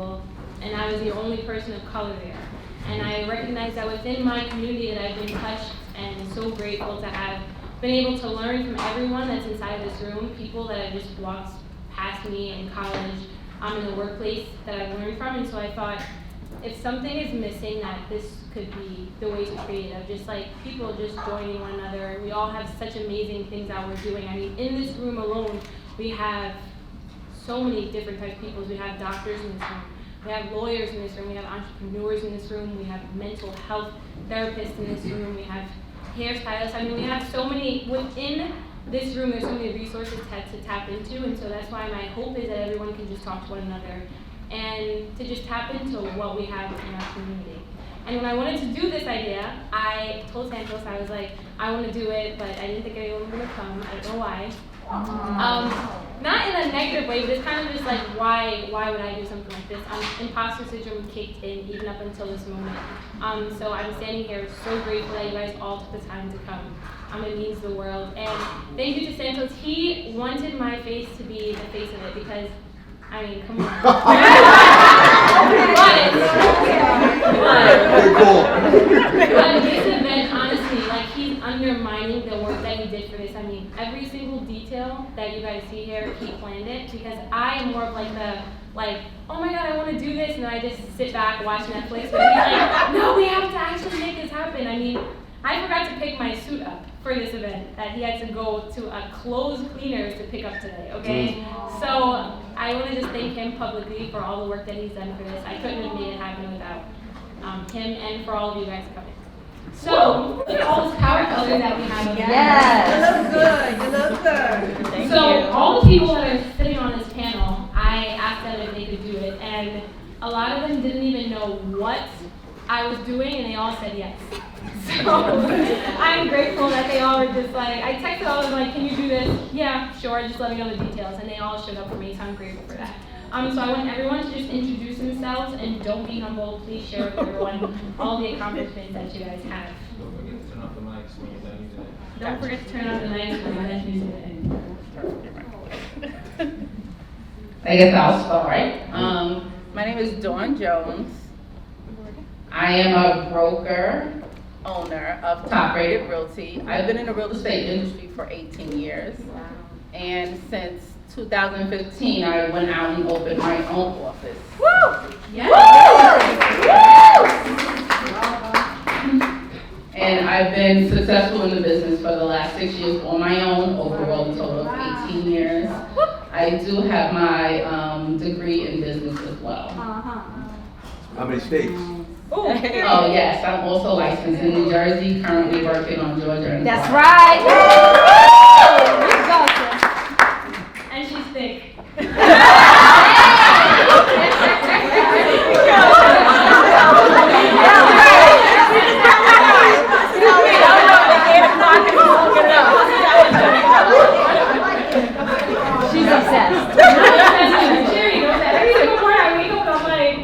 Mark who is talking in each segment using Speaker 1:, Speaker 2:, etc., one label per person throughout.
Speaker 1: people, and I was the only person of color there. And I recognized that within my community that I've been touched and so grateful to have been able to learn from everyone that's inside this room, people that have just walked past me in college, in the workplace that I've learned from. And so I thought, if something is missing, that this could be the way to create it, of just like people just joining one another. We all have such amazing things that we're doing. I mean, in this room alone, we have so many different types of people. We have doctors in this room. We have lawyers in this room, we have entrepreneurs in this room, we have mental health therapists in this room, we have hairstylists. I mean, we have so many, within this room, there's so many resources to tap into, and so that's why my hope is that everyone can just talk to one another and to just tap into what we have in our community. And when I wanted to do this idea, I told Santos, I was like, I want to do it, but I didn't think anyone was going to come. I don't know why. Not in a negative way, but it's kind of just like, why would I do something like this? Imposter syndrome kicked in even up until this moment. So I'm standing here so grateful that you guys all took the time to come. It means the world. And thank you to Santos. He wanted my face to be the face of it because, I mean, come on. But this event, honestly, like, he's undermining the work that he did for this. I mean, every single detail that you guys see here, he planned it, because I am more of like the, oh my God, I want to do this, and then I just sit back, watch Netflix, but he's like, no, we have to actually make this happen. I mean, I forgot to pick my suit up for this event, that he had to go to a clothes cleaners to pick up today, okay? So I want to just thank him publicly for all the work that he's done for this. I couldn't have made it happen without him, and for all of you guys coming. So, look at all this power color that we have up here.
Speaker 2: Yes. You look good.
Speaker 1: So, all the people that are sitting on this panel, I asked them if they could do it, and a lot of them didn't even know what I was doing, and they all said yes. So, I'm grateful that they all were just like, I texted all of them like, can you do this? Yeah, sure, just let me know the details, and they all showed up for me, so I'm grateful for that. So I want everyone to just introduce themselves, and don't be humble. Please share with everyone all the accomplishments that you guys have.
Speaker 3: Don't forget to turn off the mics when you're done using it.
Speaker 1: Don't forget to turn off the mics when you're done using it.
Speaker 4: I guess I'll start. My name is Dawn Jones. I am a broker, owner of Top Rated Realty. I've been in the real estate industry for 18 years. Wow. And since 2015, I went out and opened my own office. Woo! Yes. Woo! And I've been successful in the business for the last 6 years on my own, overall a total of 18 years. I do have my degree in business as well.
Speaker 5: How many states?
Speaker 4: Oh yes, I'm also licensed in New Jersey, currently working on Georgia and
Speaker 2: That's
Speaker 4: Florida.
Speaker 2: right.
Speaker 1: And she's thick.
Speaker 2: She's obsessed.
Speaker 1: Sherry knows that. Every single morning I wake up and I'm like,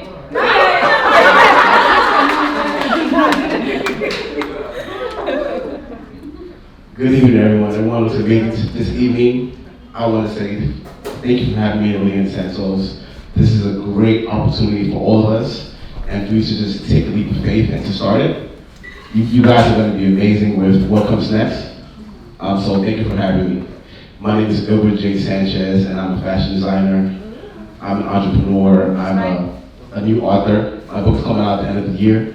Speaker 6: Good evening, everyone. I wanted to meet this evening. I want to say thank you for having me in Aliyah and Santos. This is a great opportunity for all of us, and for you to just take a leap of faith and to start it. You guys are going to be amazing with what comes next. So thank you for having me. My name is Ubuntu J. Sanchez, and I'm a fashion designer. I'm an entrepreneur. I'm a new author. My book's coming out at the end of the year.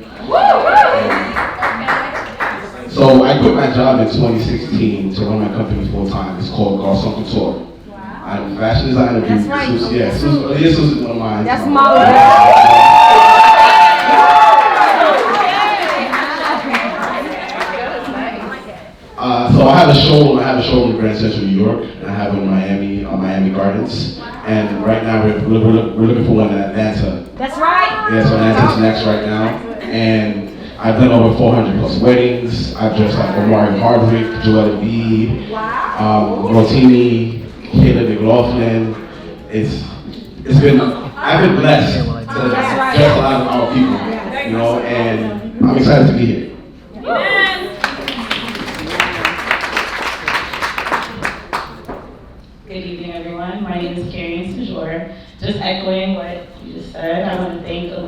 Speaker 6: So I quit my job in 2016 to run my company full time. It's called Garçon Couture. Wow. I'm a fashion designer.
Speaker 2: That's right.
Speaker 6: Aliyah is one of mine.
Speaker 2: That's my
Speaker 6: So I have a showroom in Grand Central, New York, and I have one in Miami Gardens. And right now we're looking for one in Atlanta.
Speaker 2: That's right.
Speaker 6: Yeah, so Atlanta's next right now. And I've done over 400 plus weddings. I've dressed like Omari Hardwick, Joel Embiid, Rotimi, Caleb McLaughlin. I've been blessed to dress a lot of our people, you know, and I'm excited to be here.
Speaker 7: Good evening, everyone. My name is Carrie Sajor. Just echoing what you just said, I'm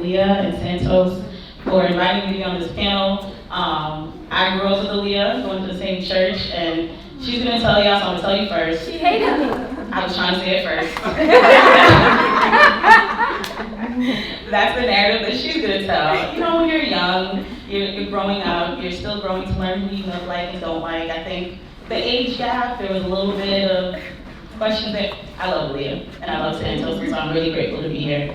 Speaker 4: Aliyah and Santos for inviting me on this panel. I grew up with Aliyah, going to the same church, and she's gonna tell y'all, so I'm gonna tell you first.
Speaker 1: She hated me.
Speaker 4: I was trying to say it first. That's the narrative that she's gonna tell. You know, when you're young, you're growing up, you're still growing to learn who you like and don't like. I think the age gap, there was a little bit of questions that I love Aliyah, and I love Santos, so I'm really grateful to be here.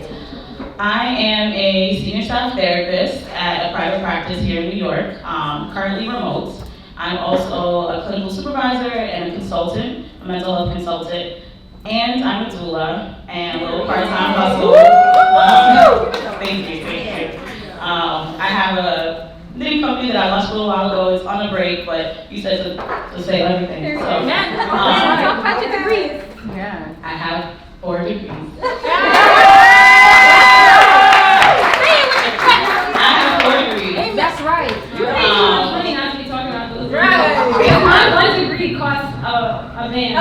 Speaker 4: I am a senior staff therapist at a private practice here in New York, currently remote. I'm also a clinical supervisor and a consultant, a mental health consultant, and I'm a doula and a little part-time hustle. Thank you. I have a knitting company that I launched a little while ago. It's on a break, but you said to say everything. So,
Speaker 1: Talk about your degrees.
Speaker 2: Yeah.
Speaker 4: I have 4 degrees. I have 4 degrees.
Speaker 2: That's right.
Speaker 1: You think it's funny not to be talking about those. Right. My 1 degree costs a van.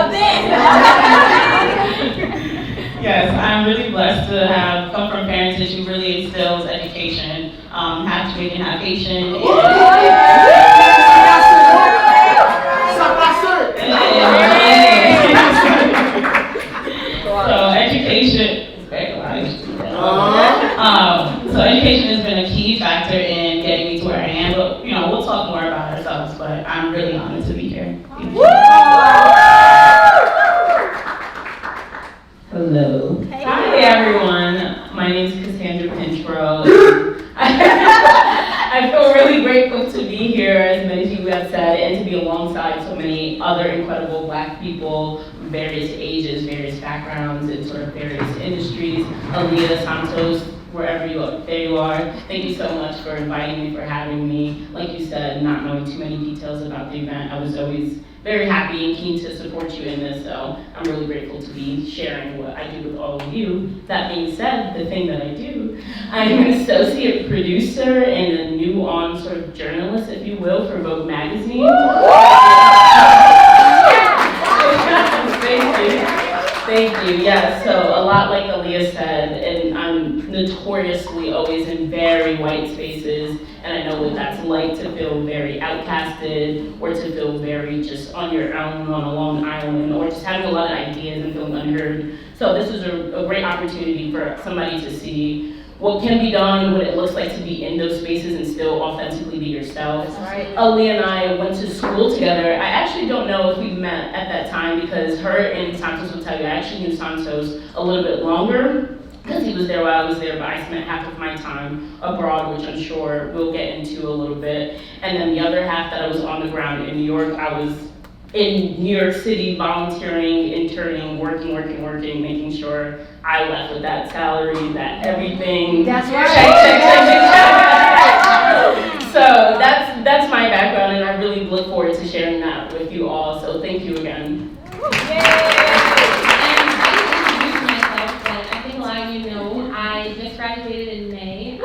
Speaker 4: Yes, I'm really blessed to have come from parents that you really instills education, have Jamaican, have Haitian. So education is very large. So education has been a key factor in getting me to where I am. But you know, we'll talk more about ourselves. But I'm really honored to be here. Thank you. Hello. Hi everyone. My name is Cassandra Pinchro. I feel really grateful to be here, as many of you have said, and to be alongside so many other incredible Black people, various ages, various backgrounds, and sort of various industries. Aliyah, Santos, wherever you are, there you are. Thank you so much for inviting me, for having me. Like you said, not knowing too many details about the event, I was always very happy and keen to support you in this, so I'm really grateful to be sharing what I do with all of you. That being said, the thing that I do, I'm an associate producer and a new on sort of journalist, if you will, for Vogue magazine. Thank you. Yes, so a lot like Aliyah said, and I'm notoriously always in very white spaces, and I know what that's like to feel very outcasted, or to feel very just on your own on a long island, or just having a lot of ideas and feeling unheard. So this is a great opportunity for somebody to see what can be done, what it looks like to be in those spaces and still authentically be yourself.
Speaker 2: That's right.
Speaker 4: Aliyah and I went to school together. I actually don't know if we met at that time because her and Santos will tell you, I actually knew Santos a little bit longer because he was there while I was there, but I spent half of my time abroad, which I'm sure we'll get into a little bit. And then the other half that I was on the ground in New York, I was in New York City volunteering, interning, working, making sure I left with that salary, that everything.
Speaker 2: That's right.
Speaker 4: Check. So that's my background, and I really look forward to sharing that with you all. So thank you again.
Speaker 1: Yay! And I didn't introduce myself, but I think a lot of you know I just graduated in May.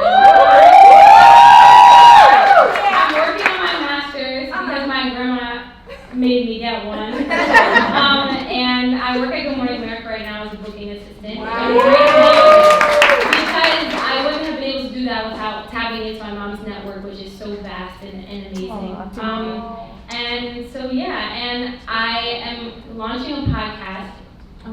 Speaker 1: I'm working on my master's because my grandma made me get one. And I work at Good Morning America right now as a booking assistant. I'm grateful because I wouldn't have been able to do that without tapping into my mom's network, which is so vast and amazing. And so yeah, and I am launching a podcast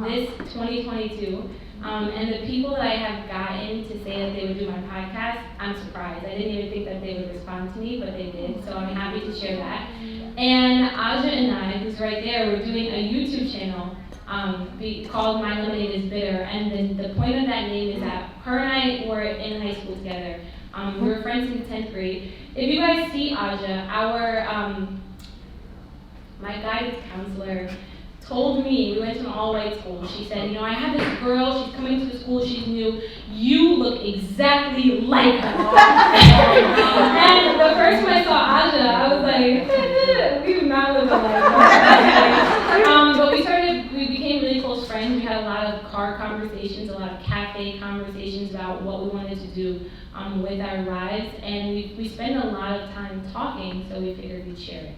Speaker 1: this 2022. And the people that I have gotten to say that they would do my podcast, I'm surprised. I didn't even think that they would respond to me, but they did. So I'm happy to share that. And Aja and I, who's right there, we're doing a YouTube channel called My Lemonade is Bitter. And the point of that name is that her and I were in high school together. We were friends in 10th grade. If you guys see Aja, my guidance counselor told me, we went to an all-white school, she said, you know, I have this girl, she's coming to the school, she's new, you look exactly like her. And the first time I saw Aja, I was like, we do not look alike. But we became really close friends. We had a lot of car conversations, a lot of cafe conversations about what we wanted to do with our lives, and we spend a lot of time talking, so we figured we'd share it.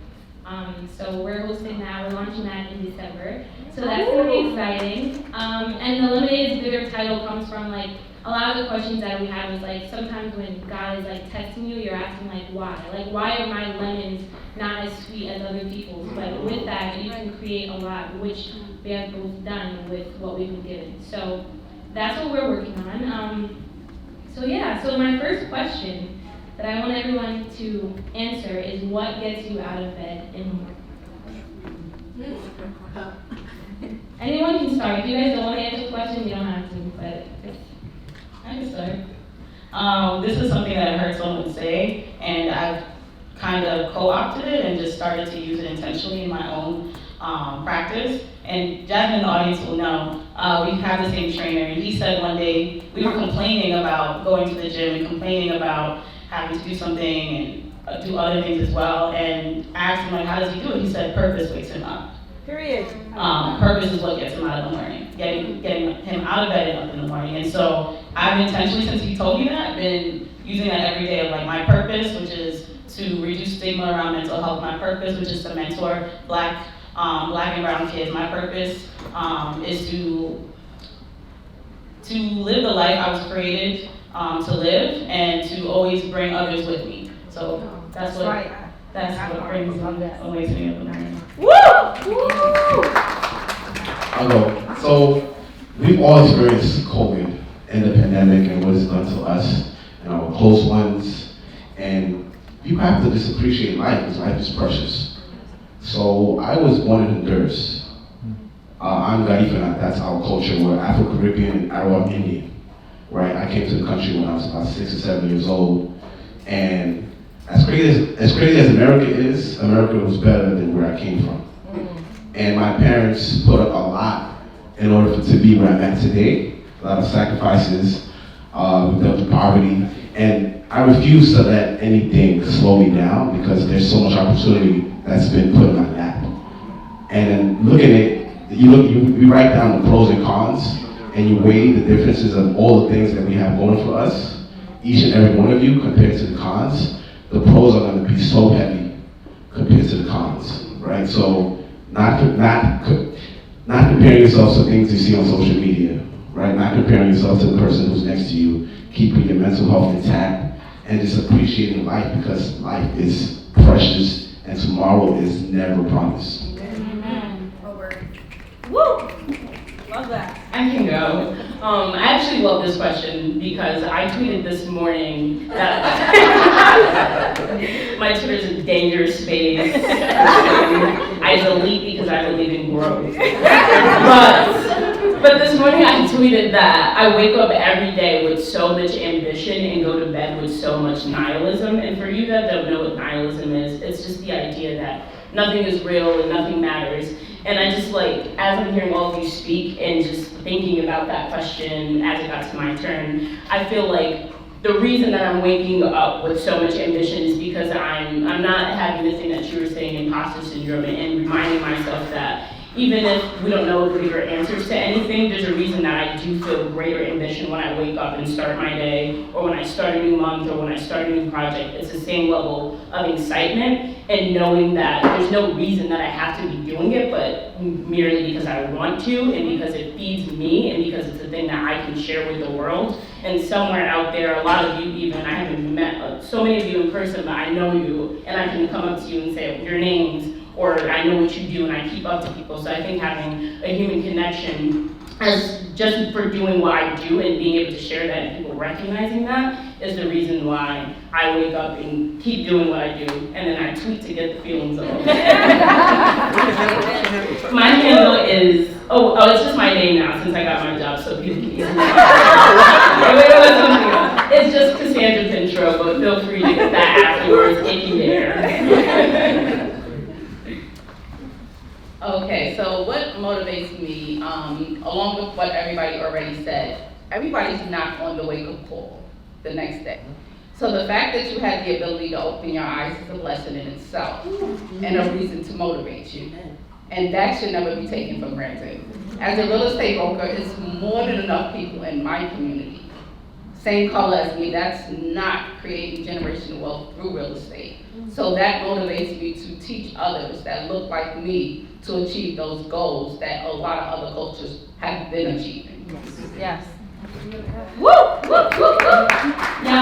Speaker 1: So we're hosting that, we're launching that in December. So that's gonna be exciting. And the Lemonade is Bitter title comes from like a lot of the questions that we had was like, sometimes when God is like testing you, you're asking like, why? Like, why are my lemons not as sweet as other people's? But with that, you can create a lot, which we have both done with what we've been given. So that's what we're working on. So my first question that I want everyone to answer is, what gets you out of bed in the morning? Anyone can start. If you guys don't want to answer the question, you don't have to, but
Speaker 7: I can start. This is something that I heard someone say, and I've kind of co-opted it and just started to use it intentionally in my own practice. And Jasmine in the audience will know, we have the same trainer, and he said one day, we were complaining about going to the gym and complaining about having to do something and do other things as well, and I asked him, like, how does he do it? He said purpose wakes him up.
Speaker 2: Period.
Speaker 7: Purpose is what gets him out of the morning, getting him out of bed and up in the morning. And so I've intentionally, since he told me that, been using that every day of like my purpose, which is to reduce stigma around mental health. My purpose, which is to mentor Black and brown kids. My purpose is to live the life I was created to live, and to always bring others with me. So that's what brings me always to me up in the morning.
Speaker 2: Woo!
Speaker 6: I'll go. So we've all experienced COVID and the pandemic and what it's done to us and our close ones. And you have to just appreciate life, because life is precious. So I was born in Honduras. I'm Garifuna, that's our culture. We're Afro-Caribbean and Arab Indian, right? I came to the country when I was about 6 or 7 years old. And as crazy as America is, America was better than where I came from. And my parents put up a lot in order to be where I'm at today. A lot of sacrifices, we dealt with poverty. And I refuse to let anything slow me down, because there's so much opportunity that's been put in my lap. And then look at it, you write down the pros and cons, and you weigh the differences of all the things that we have going for us, each and every one of you, compared to the cons. The pros are going to be so heavy compared to the cons, right? So not comparing yourself to things you see on social media, right? Not comparing yourself to the person who's next to you, keeping your mental health intact, and just appreciating life, because life is precious and tomorrow is never promised.
Speaker 1: Amen.
Speaker 2: Woo! Love that.
Speaker 7: I can go. I actually love this question because I tweeted this morning that my Twitter's a dangerous space. I delete because I believe in growth. But this morning I tweeted that I wake up every day with so much ambition and go to bed with so much nihilism. And for you that don't know what nihilism is, it's just the idea that nothing is real and nothing matters. And I just as I'm hearing all of you speak and just thinking about that question as it got to my turn, I feel like the reason that I'm waking up with so much ambition is because I'm not having the thing that you were saying, imposter syndrome, and reminding myself that even if we don't know greater answers to anything, there's a reason that I do feel greater ambition when I wake up and start my day, or when I start a new month, or when I start a new project. It's the same level of excitement and knowing that there's no reason that I have to be doing it, but merely because I want to, and because it feeds me, and because it's a thing that I can share with the world. And somewhere out there, a lot of you even, I haven't met so many of you in person, but I know you, and I can come up to you and say your names, or I know what you do, and I keep up to people. So I think having a human connection, as just for doing what I do and being able to share that and people recognizing that, is the reason why I wake up and keep doing what I do, and then I tweet to get the feelings of My handle is, it's just my name now since I got my job, so people can easily It's just Cassandra Pintro, but feel free to get that afterwards if you dare.
Speaker 4: Okay, so what motivates me, along with what everybody already said, everybody's not on the wake-up call the next day. So the fact that you had the ability to open your eyes is a blessing in itself, and a reason to motivate you. And that should never be taken for granted. As a real estate broker, it's more than enough people in my community, same color as me, that's not creating generational wealth through real estate. So that motivates me to teach others that look like me to achieve those goals that a lot of other cultures have been achieving.
Speaker 2: Yes.
Speaker 1: Woo! Woo! Woo! Woo! Yo,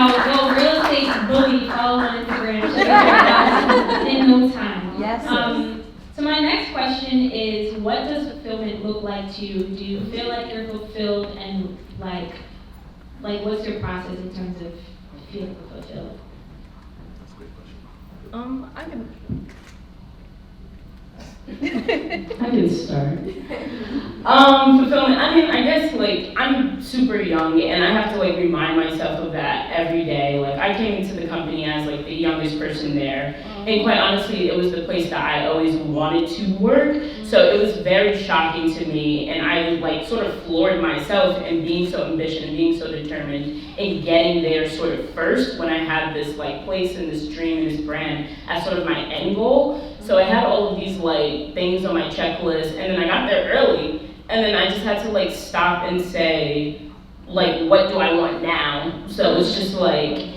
Speaker 1: real estate bully, follow on Instagram. In no time.
Speaker 2: Yes.
Speaker 1: So my next question is, what does fulfillment look like to you? Do you feel like you're fulfilled, and like what's your process in terms of feeling fulfilled?
Speaker 2: I can.
Speaker 7: I can start. Fulfillment, I mean, I guess, like, I'm super young, and I have to, like, remind myself of that every day. Like, I came into the company as, like, the youngest person there, and quite honestly, it was the place that I always wanted to work, so it was very shocking to me, and I, like, sort of floored myself in being so ambitious and being so determined in getting there sort of first when I had this, like, place and this dream and this brand as sort of my end goal. So I had all of these like things on my checklist, and then I got there early, and then I just had to like stop and say, like, what do I want now? So it's just like,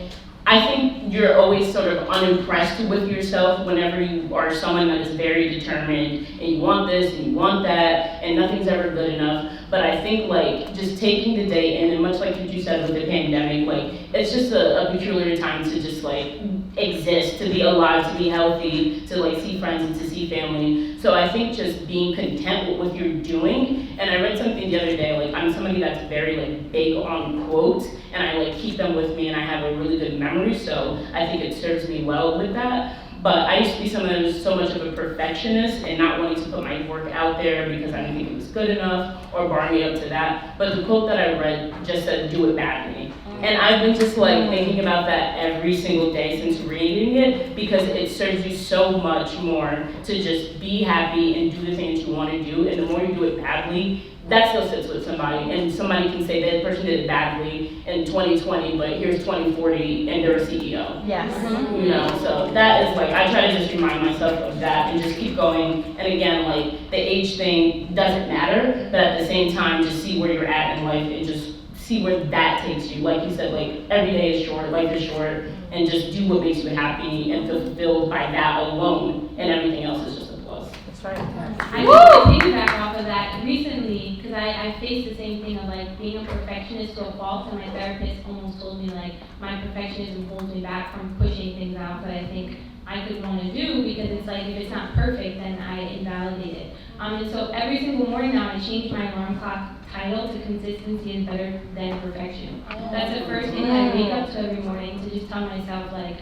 Speaker 7: I think you're always sort of unimpressed with yourself whenever you are someone that is very determined, and you want this and you want that, and nothing's ever good enough. But I think like just taking the day in, and much like what you said with the pandemic, like it's just a peculiar time to just like exist, to be alive, to be healthy, to like see friends and to see family. So I think just being content with what you're doing. And I read something the other day, like I'm somebody that's very like big on quotes, and I like keep them with me, and I have a really good memory, so I think it serves me well with that. But I used to be someone that was so much of a perfectionist and not wanting to put my work out there because I didn't think it was good enough or bar me up to that. But the quote that I read just said, do it badly. And I've been just like thinking about that every single day since reading it, because it serves you so much more to just be happy and do the things you want to do. And the more you do it badly, that still sits with somebody, and somebody can say that person did it badly in 2020, but here's 2040 and they're a CEO.
Speaker 2: Yes.
Speaker 7: You know, so that is like, I try to just remind myself of that and just keep going. And again, like the age thing doesn't matter, but at the same time, just see where you're at in life and just see where that takes you. Like you said, like every day is short, life is short, and just do what makes you happy and feel fulfilled by that alone, and everything else is just a plus.
Speaker 2: That's right.
Speaker 1: I just to piggyback off of that recently, because I faced the same thing of like being a perfectionist to a fault, and my therapist almost told me like my perfectionism holds me back from pushing things out that I think I could want to do, because it's like if it's not perfect, then I invalidate it. And so every single morning now I change my alarm clock title to consistency is better than perfection. That's the first thing I wake up to every morning, to just tell myself like,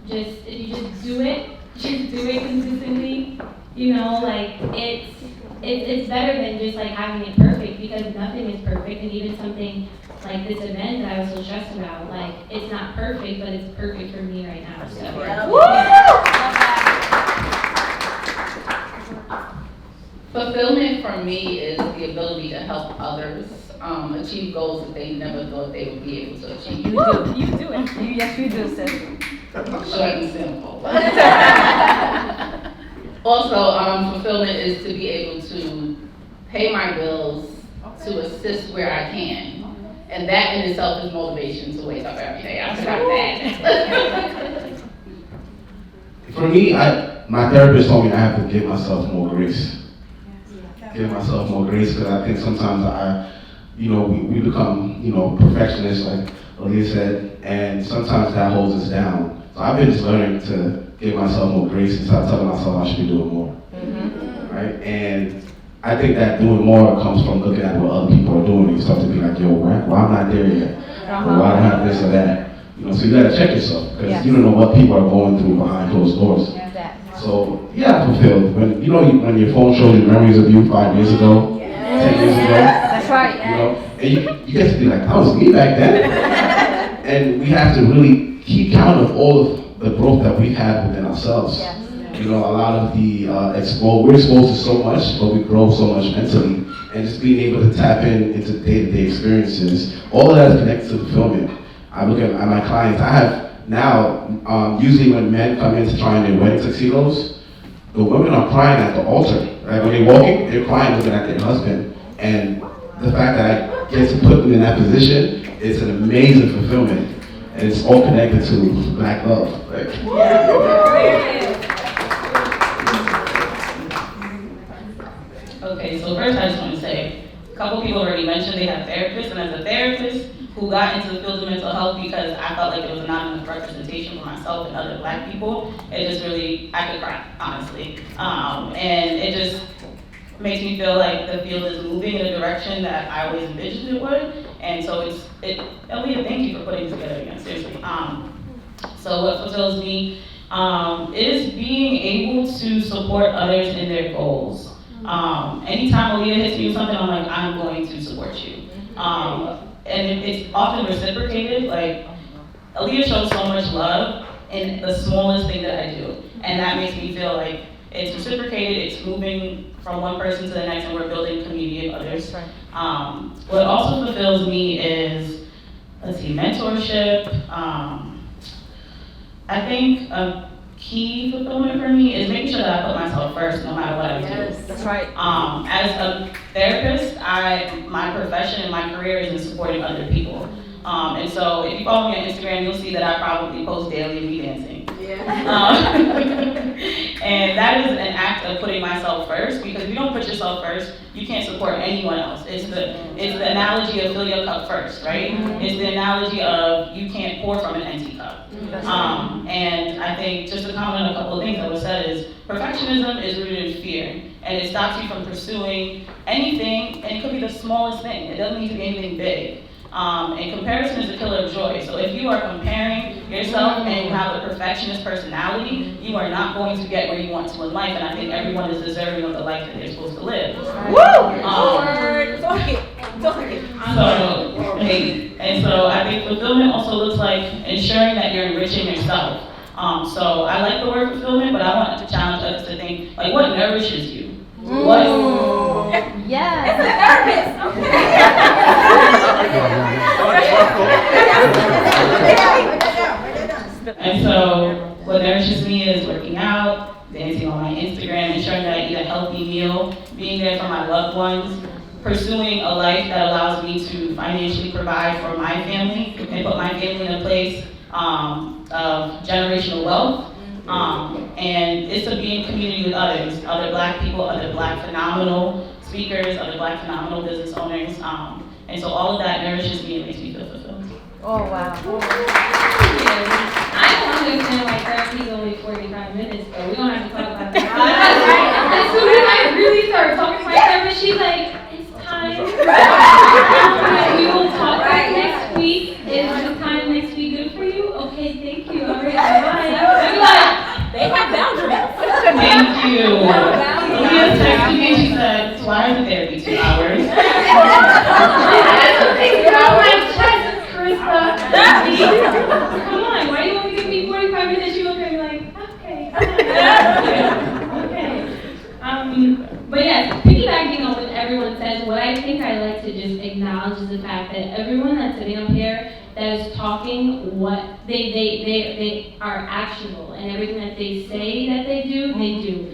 Speaker 1: just if you just do it consistently. You know, like it's better than just like having it perfect, because nothing is perfect, and even something like this event that I was so stressed about, like it's not perfect, but it's perfect for me right now. So.
Speaker 4: Fulfillment for me is the ability to help others achieve goals that they never thought they would be able to achieve.
Speaker 2: You do. You do it. Yes, you do, sis.
Speaker 4: Short and simple. Also, fulfillment is to be able to pay my bills, to assist where I can. And that in itself is motivation to wake up every day. I forgot that.
Speaker 6: For me, my therapist told me I have to give myself more grace. Give myself more grace, because I think sometimes we become, perfectionists, like Aliyah said, and sometimes that holds us down. So I've been just learning to give myself more grace and start telling myself I should be doing more. Right? And I think that doing more comes from looking at what other people are doing. You start to be like, yo, why I'm not there yet? Or why I don't have this or that? So you gotta check yourself, because you don't know what people are going through behind closed doors. So yeah, fulfilled. When when your phone shows you memories of you 5 years ago, 10 years ago.
Speaker 2: That's right.
Speaker 6: And you get to be like, that was me back then. And we have to really keep count of all of the growth that we've had within ourselves. A lot of the we're exposed to so much, but we grow so much mentally. And just being able to tap into day-to-day experiences, all of that is connected to fulfillment. I look at my clients, I have now, usually when men come in to try on their wedding tuxedos, the women are crying at the altar. Right? When they're walking, they're crying looking at their husband. And the fact that I get to put them in that position, it's an amazing fulfillment. And it's all connected to Black love. Right?
Speaker 7: Okay, so first I just want to say, couple people already mentioned they have therapists, and as a therapist who got into the field of mental health because I felt like there was not enough representation for myself and other Black people, it just really, I could cry, honestly. And it just makes me feel like the field is moving in a direction that I always envisioned it would. And so Aliyah, thank you for putting this together again, seriously. So what fulfills me is being able to support others in their goals. Anytime Aliyah hits me with something, I'm like, I'm going to support you. And it's often reciprocated. Like, Aliyah shows so much love in the smallest thing that I do. And that makes me feel like it's reciprocated, it's moving from one person to the next, and we're building a community of others. What also fulfills me is, mentorship. I think a key fulfillment for me is making sure that I put myself first no matter what I do.
Speaker 2: Yes, that's right.
Speaker 7: As a therapist, my profession and my career is in supporting other people. And so if you follow me on Instagram, you'll see that I probably post daily of me dancing. And that is an act of putting myself first, because if you don't put yourself first, you can't support anyone else. It's the analogy of fill your cup first, right? It's the analogy of you can't pour from an empty cup. And I think, just to comment on a couple of things that was said, is perfectionism is rooted in fear, and it stops you from pursuing anything, and it could be the smallest thing. It doesn't need to be anything big. And comparison is a killer of joy. So if you are comparing yourself and you have a perfectionist personality, you are not going to get where you want to in life. And I think everyone is deserving of the life that they're supposed to live. And so I think fulfillment also looks like ensuring that you're enriching yourself. So I like the word fulfillment, but I want to challenge others to think, like, what nourishes you?
Speaker 2: Yes.
Speaker 7: And so what nourishes me is working out, dancing on my Instagram, ensuring that I eat a healthy meal, being there for my loved ones, pursuing a life that allows me to financially provide for my family and put my family in a place of generational wealth. And it's to be in community with others, other Black people, other Black phenomenal speakers, other Black phenomenal business owners. And so all of that nourishes me and makes me feel fulfilled.
Speaker 2: Oh, wow.
Speaker 1: I don't understand why therapy is only 45 minutes, but we don't have to talk about that. As soon as I really start talking to my therapist, she's like, it's time. We will talk about next week. Is this time next week good for you? Okay, thank you. All right, bye.
Speaker 2: They have boundaries.
Speaker 7: Thank you. Aliyah texted me, she said, why is the therapy 2 hours? Come on, why do you only give me 45 minutes? You look at me like, okay, okay. But yes, piggybacking on what everyone says, what I think I like to just acknowledge is the fact that everyone that's sitting up here that is talking, what they are actionable, and everything that they say that they do.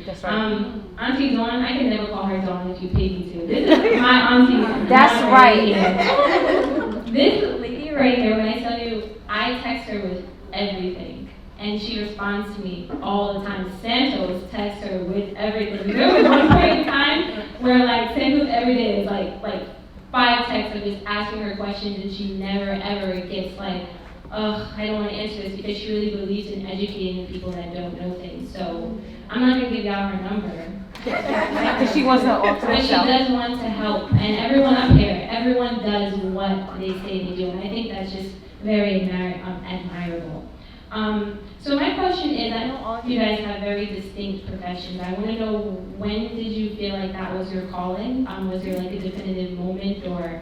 Speaker 2: That's right.
Speaker 1: Auntie Dawn, I can never call her Dawn if you paid me to. This is my auntie.
Speaker 2: That's right.
Speaker 1: This lady right here, when I tell you, I text her with everything, and she responds to me all the time. Santos texts her with everything. There was one point in time where Santos every day is like 5 texts of just asking her questions, and she never ever gets I don't want to answer this, because she really believes in educating the people that don't know things. So I'm not gonna give y'all her number.
Speaker 2: Because she wants to alter
Speaker 1: But she
Speaker 2: herself.
Speaker 1: does want to help, and everyone up here, everyone does what they say they do, and I think that's just very admirable. So my question is, I know all of you guys have very distinct professions. I want to know, when did you feel like that was your calling? Was there a definitive moment, or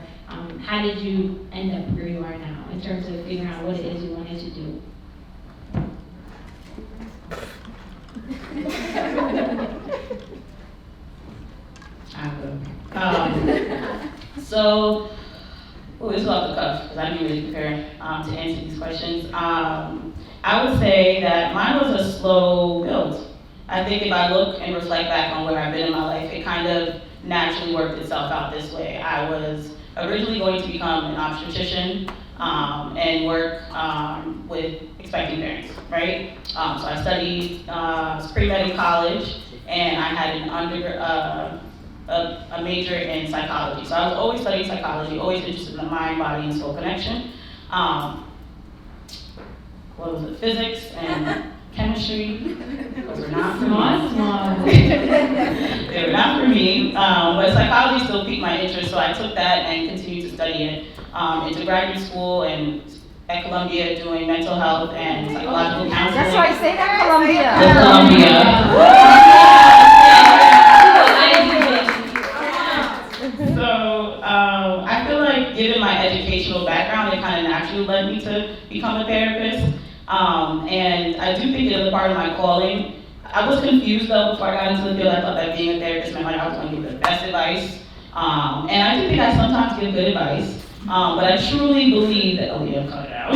Speaker 1: how did you end up where you are now in terms of figuring out what it is you wanted to do? So, this is off the cuff, because I didn't really prepare to answer these questions. I would say that mine was a slow build. I think if I look and reflect back on where I've been in my life, it kind of naturally worked itself out this way. I was originally going to become an obstetrician and work with expecting parents, right? So I studied pre-med in college, and I had an
Speaker 7: a major in psychology. So I was always studying psychology, always interested in the mind, body, and soul connection. What was it? Physics and chemistry. Those were not for me. They were not for me. But psychology still piqued my interest, so I took that and continued to study it into graduate school and at Columbia doing mental health and psychological counseling.
Speaker 2: That's right, say that, Columbia.
Speaker 7: So I feel like given my educational background, it kind of naturally led me to become a therapist. And I do think it is a part of my calling. I was confused though before I got into the field. I thought that being a therapist meant like I was going to give the best advice. And I do think I sometimes give good advice. But I truly believe that Aliyah cut it out.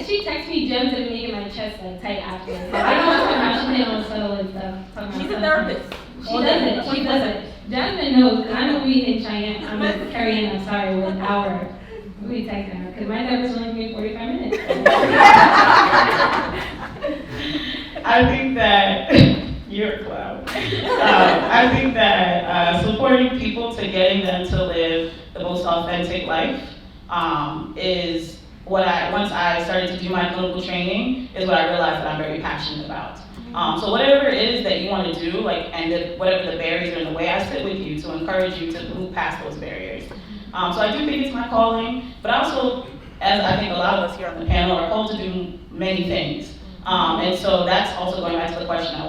Speaker 1: She texted me gems that make my chest like tight after. I don't want to talk about she didn't want to settle and stuff.
Speaker 2: She's a therapist.
Speaker 1: She doesn't. Jasmine knows, 'cause I know we in Cheyenne, I'm carrying, I'm sorry, with our, we texting her, because my therapist only gave me 45 minutes.
Speaker 7: I think that, you're a clown. I think that supporting people to getting them to live the most authentic life is what once I started to do my clinical training, is what I realized that I'm very passionate about. So whatever it is that you want to do, whatever the barriers are in the way, I sit with you to encourage you to move past those barriers. So I do think it's my calling, but also, as I think a lot of us here on the panel are called to do many things. And so that's also going back to the question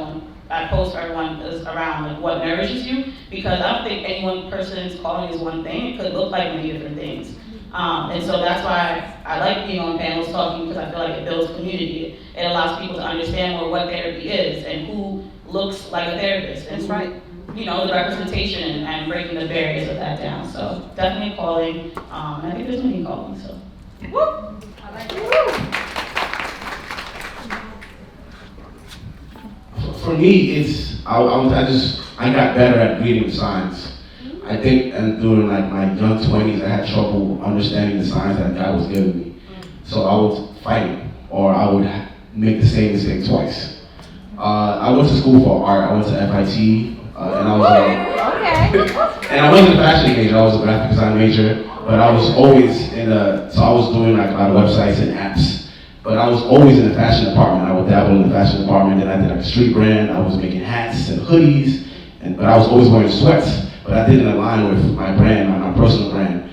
Speaker 7: I posed for everyone is around like what nourishes you, because I don't think any one person's calling is one thing. It could look like many different things. And so that's why I like being on panels talking, because I feel like it builds community. It allows people to understand what therapy is and who looks like a therapist. And
Speaker 2: That's right.
Speaker 7: You know, the representation and breaking the barriers of that down. So definitely calling. I think there's many calling, so. Woo!
Speaker 6: For me, it's I got better at reading the signs. I think, and during like my young 20s, I had trouble understanding the signs that God was giving me. So I would fight, or I would make the same mistake twice. I went to school for art. I went to FIT, and I was and I wasn't a fashion major. I was a graphic design major, but I was always so I was doing like a lot of websites and apps. But I was always in the fashion department. I would dabble in the fashion department. Then I did like a street brand. I was making hats and hoodies, but I was always wearing sweats. But I didn't align with my brand, my personal brand.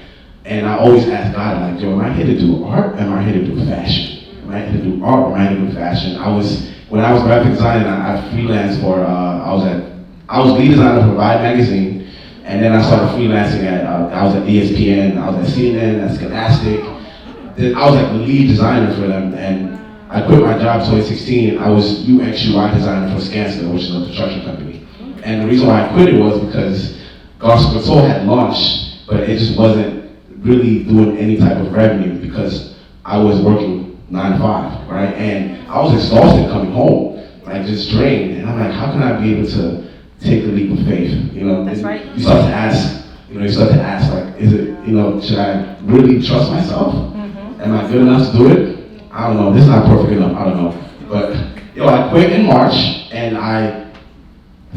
Speaker 6: And I always asked God, like, yo, am I here to do art? Am I here to do fashion? Am I here to do art? Or am I here to do fashion? When I was graphic designing, I freelanced for, I was lead designer for Vibe magazine. And then I started freelancing I was at ESPN, I was at CNN, at Scholastic. I was like the lead designer for them. And I quit my job in 2016. I was UX UI designer for Skanska, which is a construction company. And the reason why I quit it was because Gospel Soul had launched, but it just wasn't really doing any type of revenue because I was working 9 to 5, right? And I was exhausted coming home, like just drained. And I'm like, how can I be able to take the leap of faith? You know,
Speaker 2: that's right.
Speaker 6: You start to ask, like, is it, should I really trust myself? Mm-hmm. Am I good enough to do it? I don't know. This is not perfect enough. I don't know. But I quit in March, and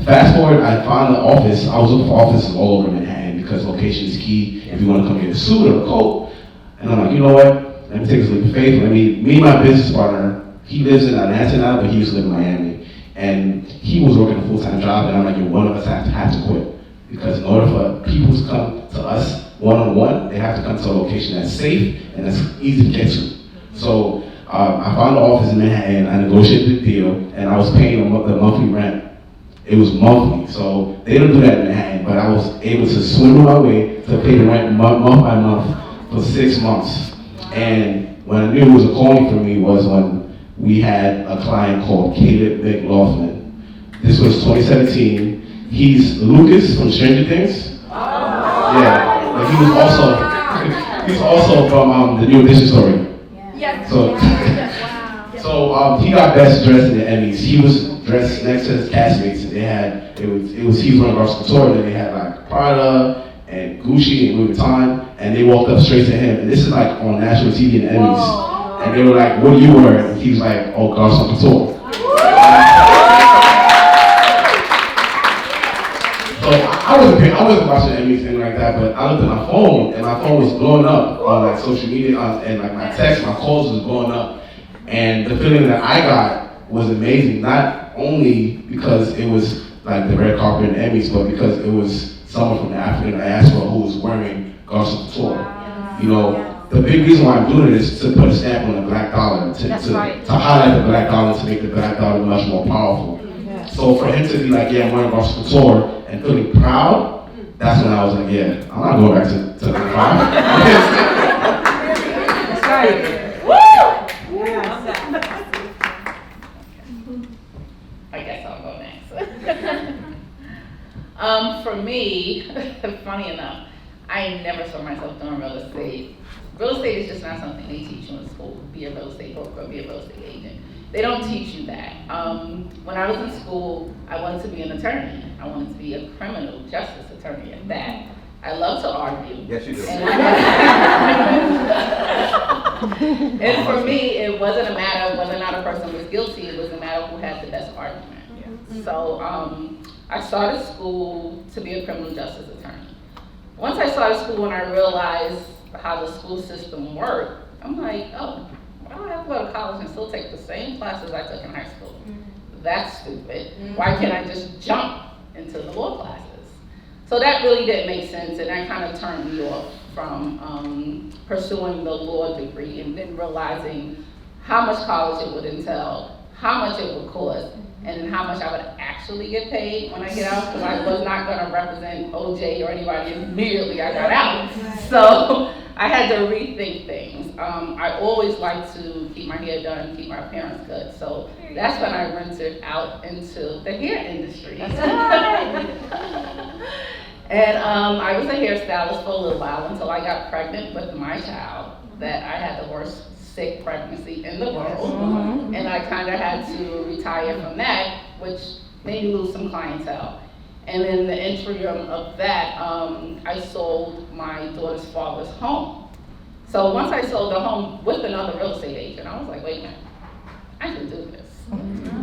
Speaker 6: fast forward, I found the office. I was looking for offices all over Manhattan because location is key if you want to come get a suit or a coat. And I'm like, you know what? Let me take this leap of faith. Me and my business partner, he lives in Atlanta now, but he used to live in Miami. And he was working a full-time job, and I'm like, one of us have to quit. Because in order for people to come to us one-on-one, they have to come to a location that's safe and that's easy to get to. So I found the office in Manhattan, I negotiated the deal, and I was paying the monthly rent. It was monthly, so they don't do that in Manhattan, but I was able to swindle my way to pay the rent month by month for 6 months. And when I knew it was a calling for me was when we had a client called Caleb McLaughlin. This was 2017. He's Lucas from Stranger Things. Yeah, but he was also from the New Edition story.
Speaker 2: Yes.
Speaker 6: So he got best dressed in the Emmys. He was dressed next to his castmates, and he was running Ross Couture, and they had like Prada and Gucci and Louis Vuitton, and they walked up straight to him. And this is like on national TV and Emmys. Whoa. And they were like, "What do you wear?" And he was like, "Oh, Garçon Couture." I wasn't watching anything like that, but I looked at my phone, and my phone was blowing up on like social media, and like my texts, my calls was blowing up. And the feeling that I got was amazing, not only because it was like the red carpet and Emmys, but because it was someone from the African diaspora who was wearing gospel couture.
Speaker 2: Wow.
Speaker 6: You know, the big reason why I'm doing it is to put a stamp on the black dollar, to highlight the black dollar, to make the black dollar much more powerful. So for him to be like, yeah, I'm wearing gospel couture and feeling proud, that's when I was like, yeah, I'm not going back to the five.
Speaker 2: That's right.
Speaker 4: I guess I'll go next. For me, funny enough, I never saw myself doing real estate. Real estate is just not something they teach you in school. Be a real estate broker, be a real estate agent. They don't teach you that. When I was in school, I wanted to be an attorney. I wanted to be a criminal justice attorney at that. I love to argue.
Speaker 5: Yes, you do.
Speaker 4: And for me, it wasn't a matter of whether or not a person was guilty, it was a matter of who had the best argument. So I started school to be a criminal justice attorney. Once I started school and I realized how the school system worked, I'm like, oh, why do I have to go to college and still take the same classes I took in high school? That's stupid. Why can't I just jump into the law classes? So that really didn't make sense, and that kind of turned me off from pursuing the law degree and then realizing how much college it would entail, how much it would cost, and how much I would actually get paid when I get out, because I was not going to represent OJ or anybody immediately I got out. So I had to rethink things. I always liked to keep my hair done, keep my appearance good. So that's when I ventured out into the hair industry. And I was a hairstylist for a little while until I got pregnant with my child, that I had the worst sick pregnancy in the world. And I kind of had to retire from that, which made me lose some clientele. And in the interim of that, I sold my daughter's father's home. So once I sold the home with another real estate agent, I was like, wait a minute, I can do this.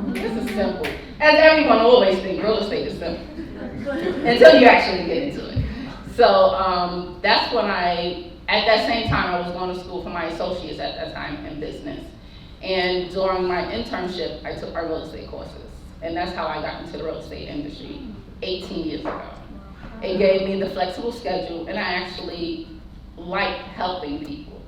Speaker 4: This is simple. As everyone always thinks, real estate is simple. Until you actually get into it. So that's when at that same time, I was going to school for my associates at that time in business. And during my internship, I took my real estate courses. And that's how I got into the real estate industry 18 years ago. It gave me the flexible schedule, and I actually like helping people.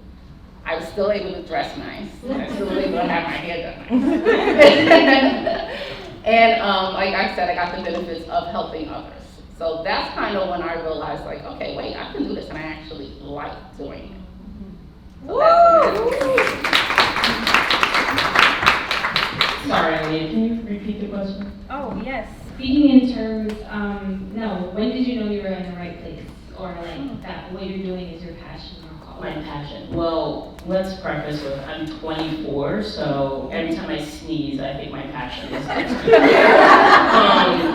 Speaker 4: I was still able to dress nice. I was still able to have my hair done nice. And like I said, I got the benefits of helping others. So that's kind of when I realized, like, okay, wait, I can do this, and I actually like doing it. So that's when
Speaker 7: Sorry, Aliyah, can you repeat the question?
Speaker 2: Oh, yes.
Speaker 1: Speaking in terms, no, when did you know you were in the right place? Or like that what you're doing is your passion or calling?
Speaker 7: My passion. Well, let's preface with I'm 24, so every time I sneeze, I think my passion is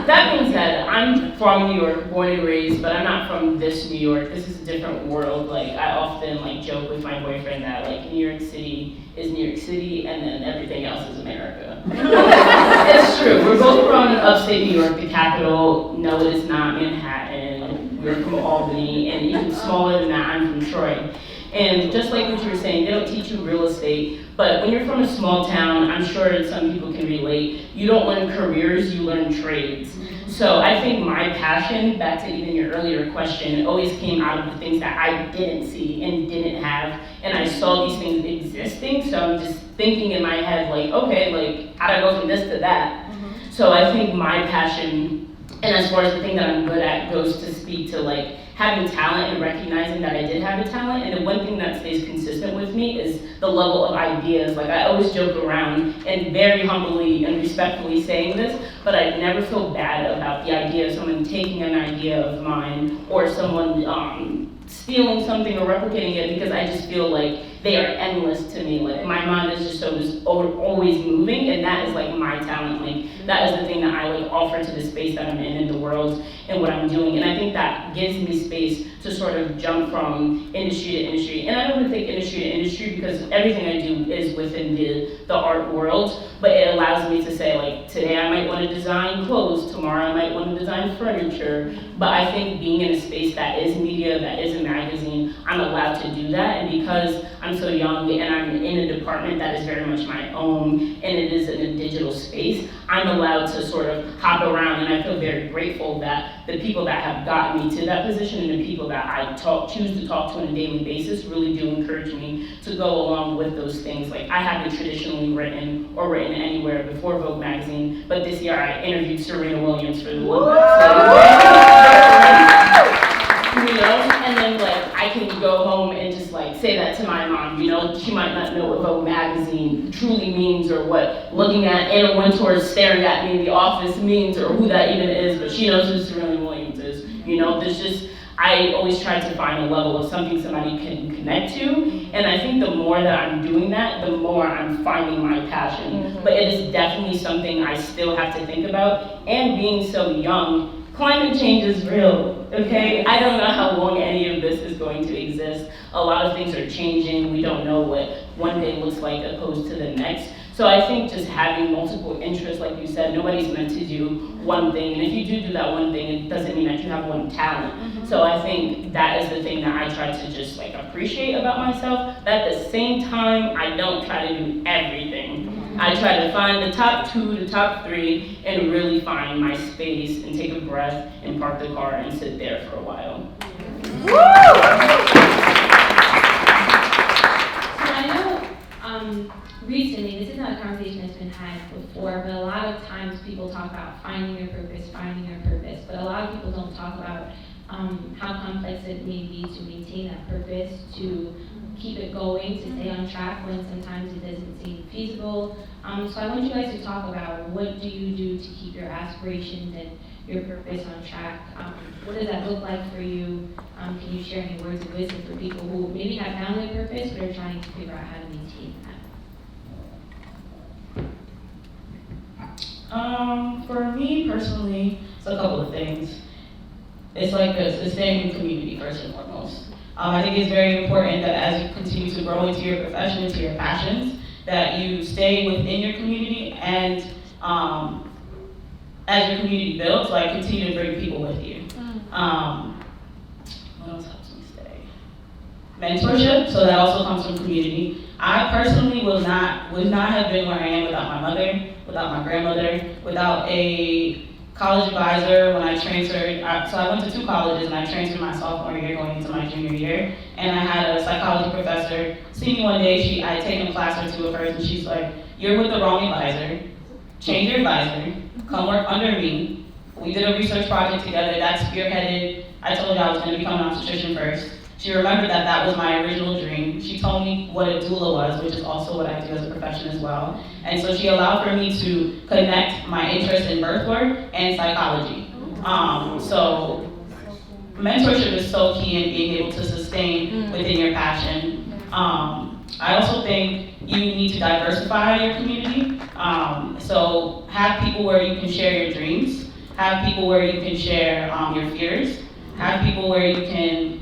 Speaker 7: that being said, I'm from New York, born and raised, but I'm not from this New York. This is a different world. Like, I often like joke with my boyfriend that like New York City is New York City and then everything else is America. It's true. We're both from upstate New York, the capital. No, it is not Manhattan. We're from Albany, and even smaller than that, I'm from Troy. And just like what you were saying, they don't teach you real estate, but when you're from a small town, I'm sure some people can relate, you don't learn careers, you learn trades. So I think my passion, back to even your earlier question, always came out of the things that I didn't see and didn't have, and I saw these things existing, so I'm just thinking in my head, like, okay, like, how do I go from this to that? So I think my passion, and as far as the thing that I'm good at, goes to speak to like having talent and recognizing that I did have a talent. And the one thing that stays consistent with me is the level of ideas. Like, I always joke around and very humbly and respectfully saying this, but I never feel bad about the idea of someone taking an idea of mine or someone stealing something or replicating it, because I just feel like they are endless to me. Like my mind is just always moving, and that is like my talent. Like that is the thing that I like offer to the space that I'm in the world and what I'm doing. And I think that gives me space to sort of jump from industry to industry. And I don't even think industry to industry because everything I do is within the art world, but it allows me to say like, today I might want to design clothes, tomorrow I might want to design furniture. But I think being in a space that is media, that is a magazine, I'm allowed to do that. And because I'm so young and I'm in a department that is very much my own and it is in a digital space, I'm allowed to sort of hop around, and I feel very grateful that the people that have gotten me to that position and the people that I choose to talk to on a daily basis really do encourage me to go along with those things. Like I haven't traditionally written or written anywhere before Vogue magazine, but this year I interviewed Serena Williams for the Women's you know, and then like I can go home and just like say that to my mom, you know, she might not know what Vogue magazine truly means or what looking at Anna Wintour staring at me in the office means or who that even is, but she knows who Serena Williams is, you know. There's just, I always try to find a level of something somebody can connect to, and I think the more that I'm doing that, the more I'm finding my passion. But it is definitely something I still have to think about, and being so young, climate change is real, okay? I don't know how long any of this is going to exist. A lot of things are changing. We don't know what one day looks like opposed to the next. So I think just having multiple interests, like you said, nobody's meant to do one thing. And if you do that one thing, it doesn't mean that you have one talent. So I think that is the thing that I try to just like appreciate about myself. But at the same time, I don't try to do everything. I try to find the top 2, the top 3, and really find my space and take a breath and park the car and sit there for a while.
Speaker 1: So I know recently, this is not a conversation that's been had before, but a lot of times people talk about finding your purpose, but a lot of people don't talk about how complex it may be to maintain that purpose, to keep it going, to stay on track when sometimes it doesn't seem feasible. So I want you guys to talk about what do you do to keep your aspirations and your purpose on track. What does that look like for you? Can you share any words of wisdom for people who maybe have found their purpose but are trying to figure out how to maintain that?
Speaker 7: For me personally, it's a couple of things. It's like it's staying in community first and foremost. I think it's very important that as you continue to grow into your profession, into your passions, that you stay within your community and as your community builds, like continue to bring people with you. What else helps me stay? Mentorship, so that also comes from community. I personally would not have been where I am without my mother, without my grandmother, without a college advisor when I transferred. So I went to 2 colleges and I transferred my sophomore year going into my junior year. And I had a psychology professor see me one day. I had taken a class or 2 of hers and she's like, "You're with the wrong advisor. Change your advisor. Come work under me." We did a research project together that spearheaded. I told you I was going to become an obstetrician first. She remembered that that was my original dream. She told me what a doula was, which is also what I do as a profession as well. And so she allowed for me to connect my interest in birth work and psychology. So mentorship is so key in being able to sustain within your passion. I also think you need to diversify your community. So have people where you can share your dreams, have people where you can share your fears, have people where you can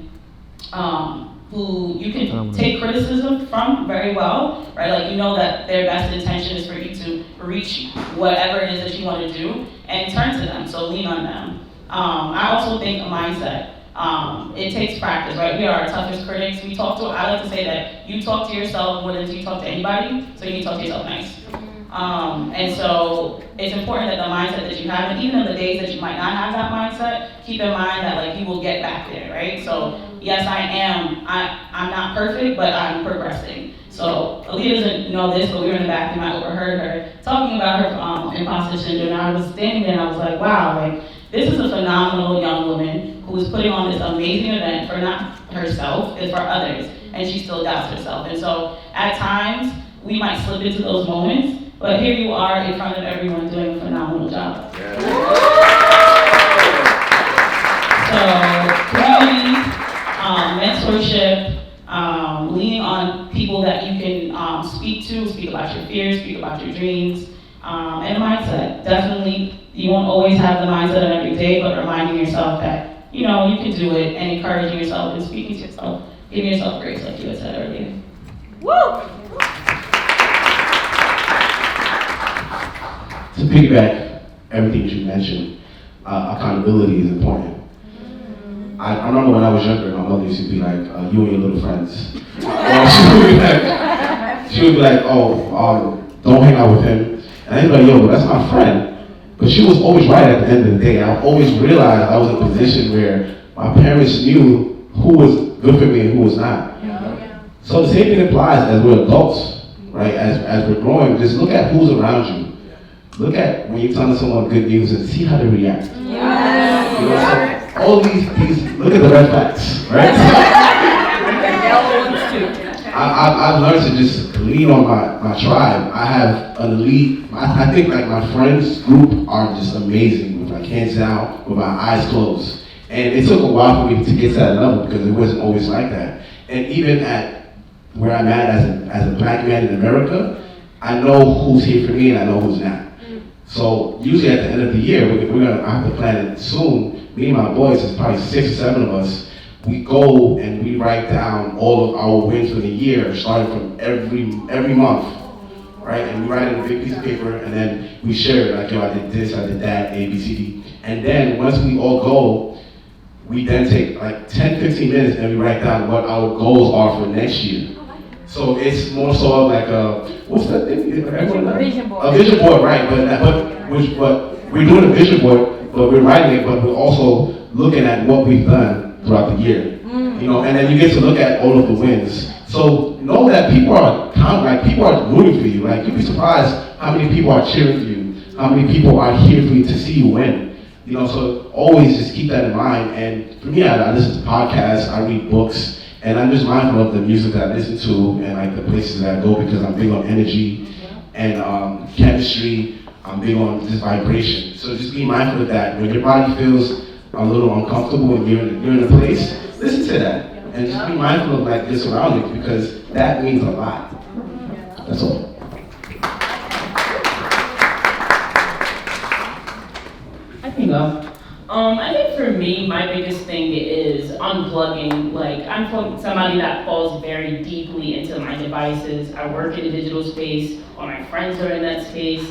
Speaker 7: who you can take criticism from very well, right? Like you know that their best intention is for you to reach whatever it is that you want to do and turn to them, so lean on them. I also think a mindset. It takes practice, right? We are our toughest critics. I like to say that you talk to yourself more than you talk to anybody, so you need to talk to yourself nice. And so it's important that the mindset that you have, and even on the days that you might not have that mindset, keep in mind that like you will get back there, right? So yes, I'm not perfect, but I'm progressing. So Aliyah doesn't know this, but we were in the bathroom, I overheard her talking about her imposter syndrome, and I was standing there and I was like, wow, like this is a phenomenal young woman who is putting on this amazing event for not herself, it's for others, and she still doubts herself. And so at times, we might slip into those moments, but here you are in front of everyone doing a phenomenal job. So community, mentorship, leaning on people that you can speak about your fears, speak about your dreams, and mindset. Definitely, you won't always have the mindset of every day, but reminding yourself that, you know, you can do it, and encouraging yourself and speaking to yourself, giving yourself grace, like you had said earlier.
Speaker 2: Woo!
Speaker 6: To piggyback everything you mentioned, accountability is important. I remember when I was younger, my mother used to be like, you and your little friends. She would be like, oh, don't hang out with him. And I'd be like, yo, but that's my friend. But she was always right at the end of the day. I always realized I was in a position where my parents knew who was good for me and who was not. So the same thing applies as we're adults, right? As we're growing, just look at who's around you. Look at when you're telling someone good news and see how they react. You know, so all these, look at the red flags, right? I've learned to just lean on my tribe. I have an elite, I think like my friends group are just amazing with like hands down, with my eyes closed. And it took a while for me to get to that level because it wasn't always like that. And even at where I'm at as a black man in America, I know who's here for me and I know who's not. So usually at the end of the year, I have to plan it soon. Me and my boys, there's probably 6 or 7 of us, we go and we write down all of our wins for the year, starting from every month, right? And we write it in a big piece of paper and then we share it, like, yo, I did this, I did that, A, B, C, D. And then once we all go, we then take like 10, 15 minutes and we write down what our goals are for next year. So it's more so of like what's that thing?
Speaker 2: Vision board.
Speaker 6: A vision board, right? But we're doing a vision board, but we're writing it, but we're also looking at what we've done throughout the year. You know, and then you get to look at all of the wins. So know that people are rooting for you. Like you'd be surprised how many people are cheering for you, how many people are here for you to see you win. You know, so always just keep that in mind. And for me, I listen to podcasts, I read books. And I'm just mindful of the music that I listen to and like the places that I go because I'm big on energy and chemistry. I'm big on just vibration. So just be mindful of that. When your body feels a little uncomfortable and you're in a place, listen to that. And just be mindful of like your surroundings because that means a lot. That's all.
Speaker 7: I can go. I think for me, my biggest thing is unplugging. Like, I'm somebody that falls very deeply into my devices. I work in a digital space, all my friends are in that space.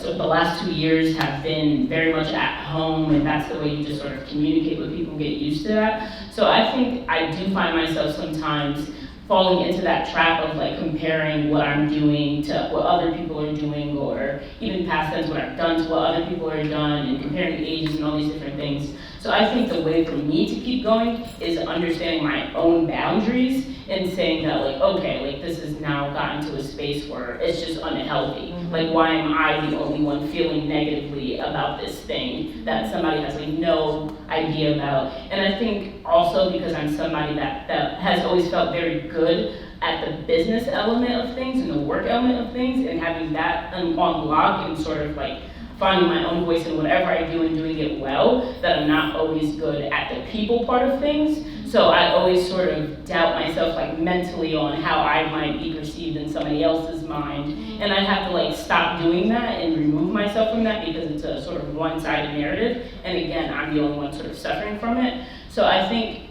Speaker 7: So the last 2 years have been very much at home, and that's the way you just sort of communicate with people, get used to that. So I think I do find myself sometimes falling into that trap of like comparing what I'm doing to what other people are doing, or even past tense what I've done to what other people are done, and comparing ages and all these different things. So I think the way for me to keep going is understanding my own boundaries and saying that like, okay, like this has now gotten to a space where it's just unhealthy. Like why am I the only one feeling negatively about this thing that somebody has like no idea about? And I think also because I'm somebody that has always felt very good at the business element of things and the work element of things, and having that on lock and sort of like finding my own voice in whatever I do and doing it well, that I'm not always good at the people part of things. So I always sort of doubt myself like mentally on how I might be perceived in somebody else's mind. And I have to like stop doing that and remove myself from that because it's a sort of one-sided narrative. And again, I'm the only one sort of suffering from it. So I think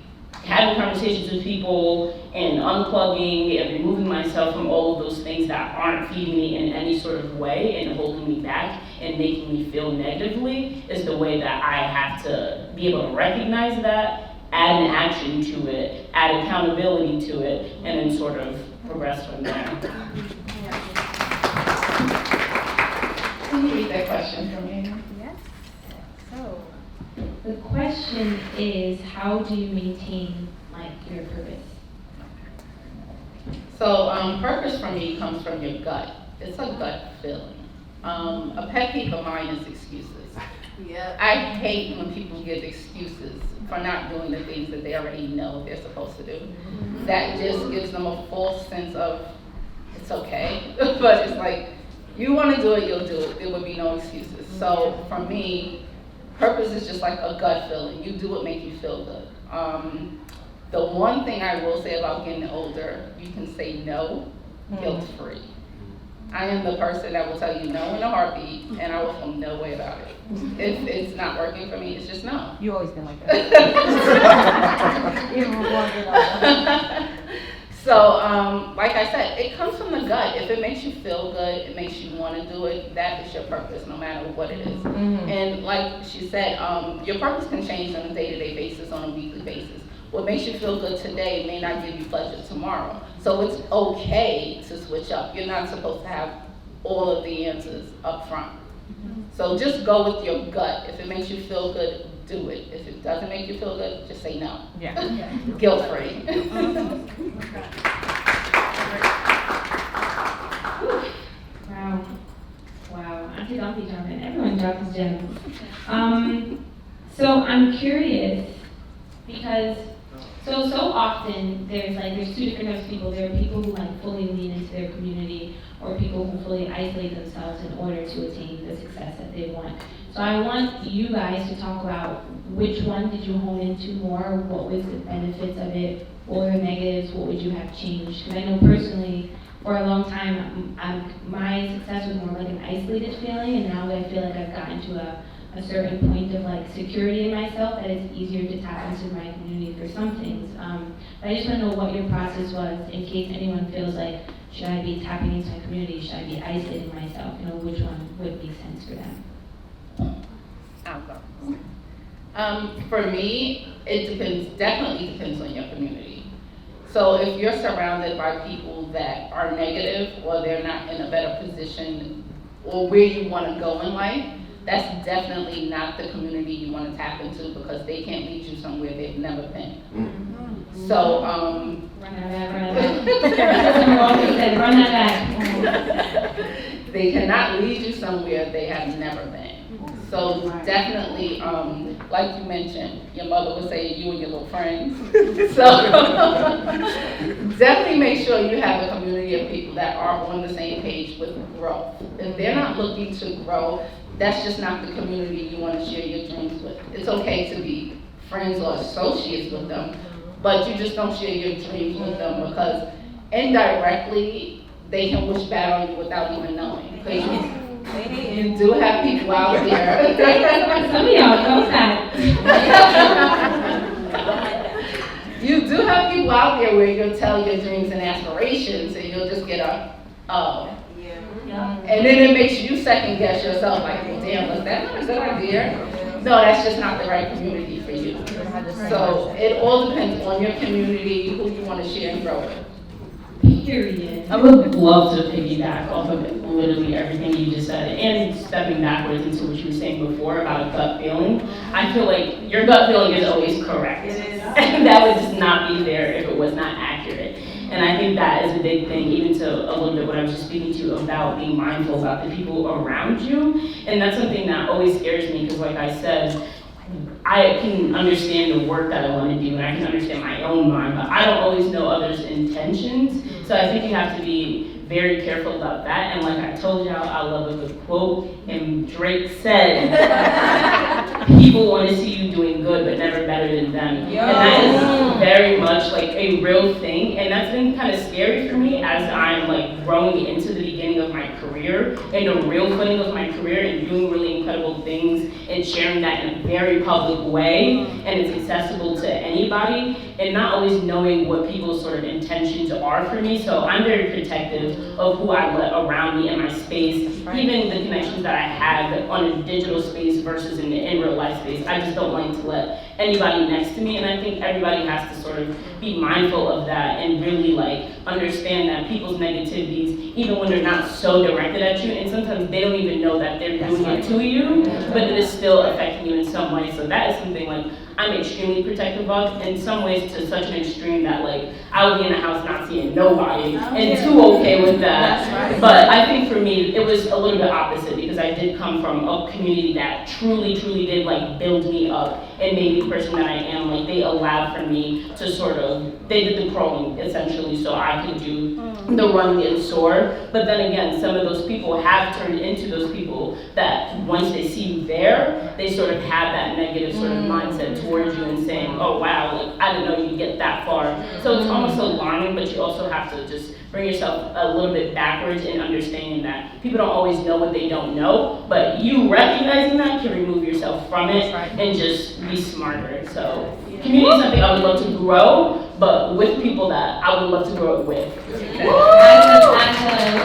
Speaker 7: having conversations with people and unplugging and removing myself from all of those things that aren't feeding me in any sort of way and holding me back and making me feel negatively is the way that I have to be able to recognize that, add an action to it, add accountability to it, and then sort of progress from there.
Speaker 4: Can you read that question for me?
Speaker 1: Yes. So, the question is, how do you maintain like your purpose?
Speaker 4: So purpose for me comes from your gut. It's a gut feeling. A pet peeve of mine is excuses.
Speaker 2: Yeah.
Speaker 4: I hate when people give excuses for not doing the things that they already know they're supposed to do. That just gives them a false sense of it's okay, but it's like, you want to do it, you'll do it. There would be no excuses. So for me, purpose is just like a gut feeling. You do what makes you feel good. The one thing I will say about getting older, you can say no, guilt-free. I am the person that will tell you no in a heartbeat, and I will feel no way about it. If it's not working for me, it's just no.
Speaker 2: You always been like that. Even before you know.
Speaker 4: So, like I said, it comes from the gut. If it makes you feel good, it makes you want to do it, that is your purpose, no matter what it is. And like she said, your purpose can change on a day-to-day basis, on a weekly basis. What makes you feel good today may not give you pleasure tomorrow. So it's okay to switch up. You're not supposed to have all of the answers up front. So just go with your gut. If it makes you feel good, do it. If it doesn't make you feel good, just say no.
Speaker 2: Yeah.
Speaker 4: Guilt-free.
Speaker 1: Wow, Auntie Dumpy jumping. Everyone drops gems. So I'm curious because so often there's two different types of people. There are people who fully lean into their community, or people who fully isolate themselves in order to attain the success that they want. So I want you guys to talk about which one did you hone into more, what was the benefits of it, what were the negatives, what would you have changed? Because I know personally, for a long time, my success was more like an isolated feeling, and now I feel like I've gotten to a certain point of security in myself that it's easier to tap into my community for some things. But I just want to know what your process was in case anyone feels like, should I be tapping into my community, should I be isolating myself, which one would make sense for them?
Speaker 4: I'll go. For me, it definitely depends on your community. So if you're surrounded by people that are negative, or they're not in a better position, or where you want to go in life, that's definitely not the community you want to tap into, because they can't lead you somewhere they've never been. So,
Speaker 1: run that back.
Speaker 4: They cannot lead you somewhere they have never been. So definitely, like you mentioned, your mother would say you and your little friends. So definitely make sure you have a community of people that are on the same page with growth. If they're not looking to grow, that's just not the community you want to share your dreams with. It's okay to be friends or associates with them, but you just don't share your dreams with them, because indirectly they can wish bad on you without even knowing. You do have people out there.
Speaker 1: Some of y'all know that.
Speaker 4: You do have people out there where you'll tell your dreams and aspirations, and you'll just get a, oh. And then it makes you second guess yourself, like, well, damn, was that not a good idea? No, that's just not the right community for you. So it all depends on your community, who you want to share and grow with.
Speaker 1: Period.
Speaker 7: I would love to piggyback off of literally everything you just said, and stepping backwards into what you were saying before about a gut feeling. I feel like your gut feeling is always correct. And that would just not be there if it was not accurate. And I think that is a big thing, even to a little bit what I was just speaking to about being mindful about the people around you. And that's something that always scares me, because like I said, I can understand the work that I want to do, and I can understand my own mind, but I don't always know others' intentions. So I think you have to be very careful about that. And like I told y'all, I love a good quote. And Drake said, people want to see you doing good, but never better than them. And that is very much a real thing. And that's been kind of scary for me as I'm growing into the beginning of my career, and the real footing of my career, and doing really incredible things and sharing that in a very public way. And it's accessible to anybody, and not always knowing what people's sort of intentions are for me. So I'm very protective of who I let around me in my space, even the connections that I have on a digital space versus in real life space. I just don't like to let anybody next to me, and I think everybody has to sort of be mindful of that and really understand that people's negativities, even when they're not so directed at you, and sometimes they don't even know that they're doing it to you, but it is still affecting you in some way. So that is something I'm extremely protective of, in some ways to such an extreme that I would be in the house not seeing nobody, and too okay with that. But I think for me, it was a little bit opposite, because I did come from a community that truly, truly did build me up and maybe the person that I am, like they allowed for me to sort of, they did the crawling essentially so I could do the running and soar. But then again, some of those people have turned into those people that once they see you there, they sort of have that negative sort of mindset towards you and saying, oh wow, like I didn't know you could get that far. So it's almost alarming, but you also have to just bring yourself a little bit backwards in understanding that people don't always know what they don't know, but you recognizing that can remove yourself from it and just be smarter. So community is something I would love to grow, but with people that I would love to grow it with.
Speaker 1: We're gonna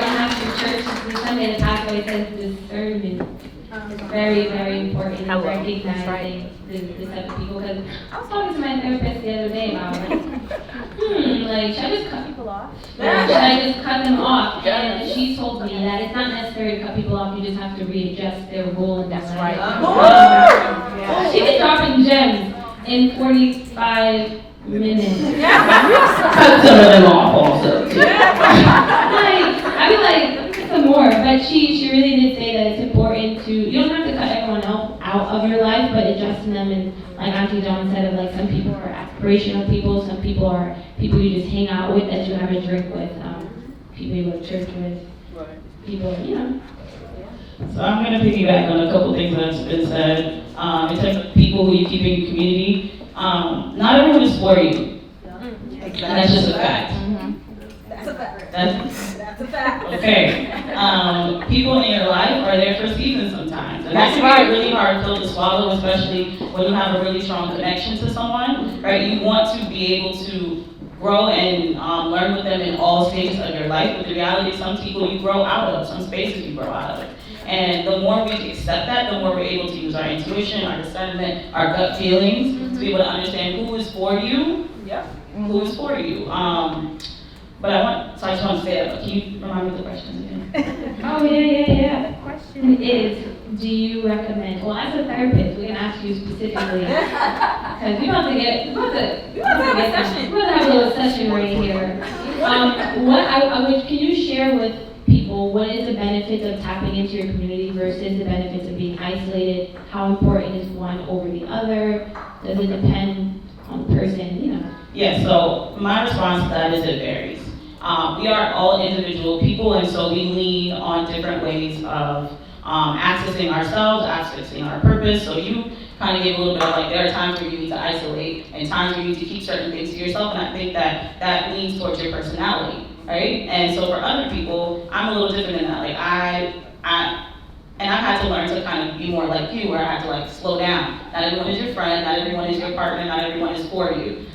Speaker 1: have some church this Sunday, the pathway says discernment. It's very, very important in recognizing this type of people, because I was talking to my therapist the other day about like, should I just cut people off? Or should I just cut them off? And she told me that it's not necessary to cut people off, you just have to readjust their role in their life. She was dropping gems in 45 minutes.
Speaker 7: Cut some of them off also.
Speaker 1: I feel like some more, but she really did say that it's important to, you don't have to cut everyone else out of your life, but adjusting them. And like Auntie Dawn said, of like some people are aspirational people, some people are people you just hang out with, that you have a drink with, people you go to church with, people, you know.
Speaker 7: So I'm going to piggyback on a couple things that's been said. In terms of people who you keep in your community, not everyone is for you. And that's just a fact.
Speaker 2: That's a fact.
Speaker 7: That's a fact. Okay. People in your life are there for seasons sometimes. And that can be a really hard pill to swallow, especially when you have a really strong connection to someone, right? You want to be able to grow and learn with them in all stages of your life. But the reality is some people you grow out of, some spaces you grow out of. And the more we accept that, the more we're able to use our intuition, our discernment, our gut feelings to be able to understand who is for you, who is for you. But I just want to say that, but can you remind me the question again?
Speaker 1: Oh, yeah. The question is, do you recommend, well, as a therapist, we can ask you specifically, because we're about to have a little session right here. Can you share with people what is the benefits of tapping into your community versus the benefits of being isolated? How important is one over the other? Does it depend on the person, you know?
Speaker 7: Yeah, so my response to that is it varies. We are all individual people, and so we lean on different ways of accessing ourselves, accessing our purpose. So you kind of gave a little bit of like, there are times where you need to isolate and times where you need to keep certain things to yourself, and I think that leans towards your personality, right? And so for other people, I'm a little different in that. Like and I've had to learn to kind of be more like you, where I had to like slow down. Not everyone is your friend, not everyone is your partner, not everyone is for you.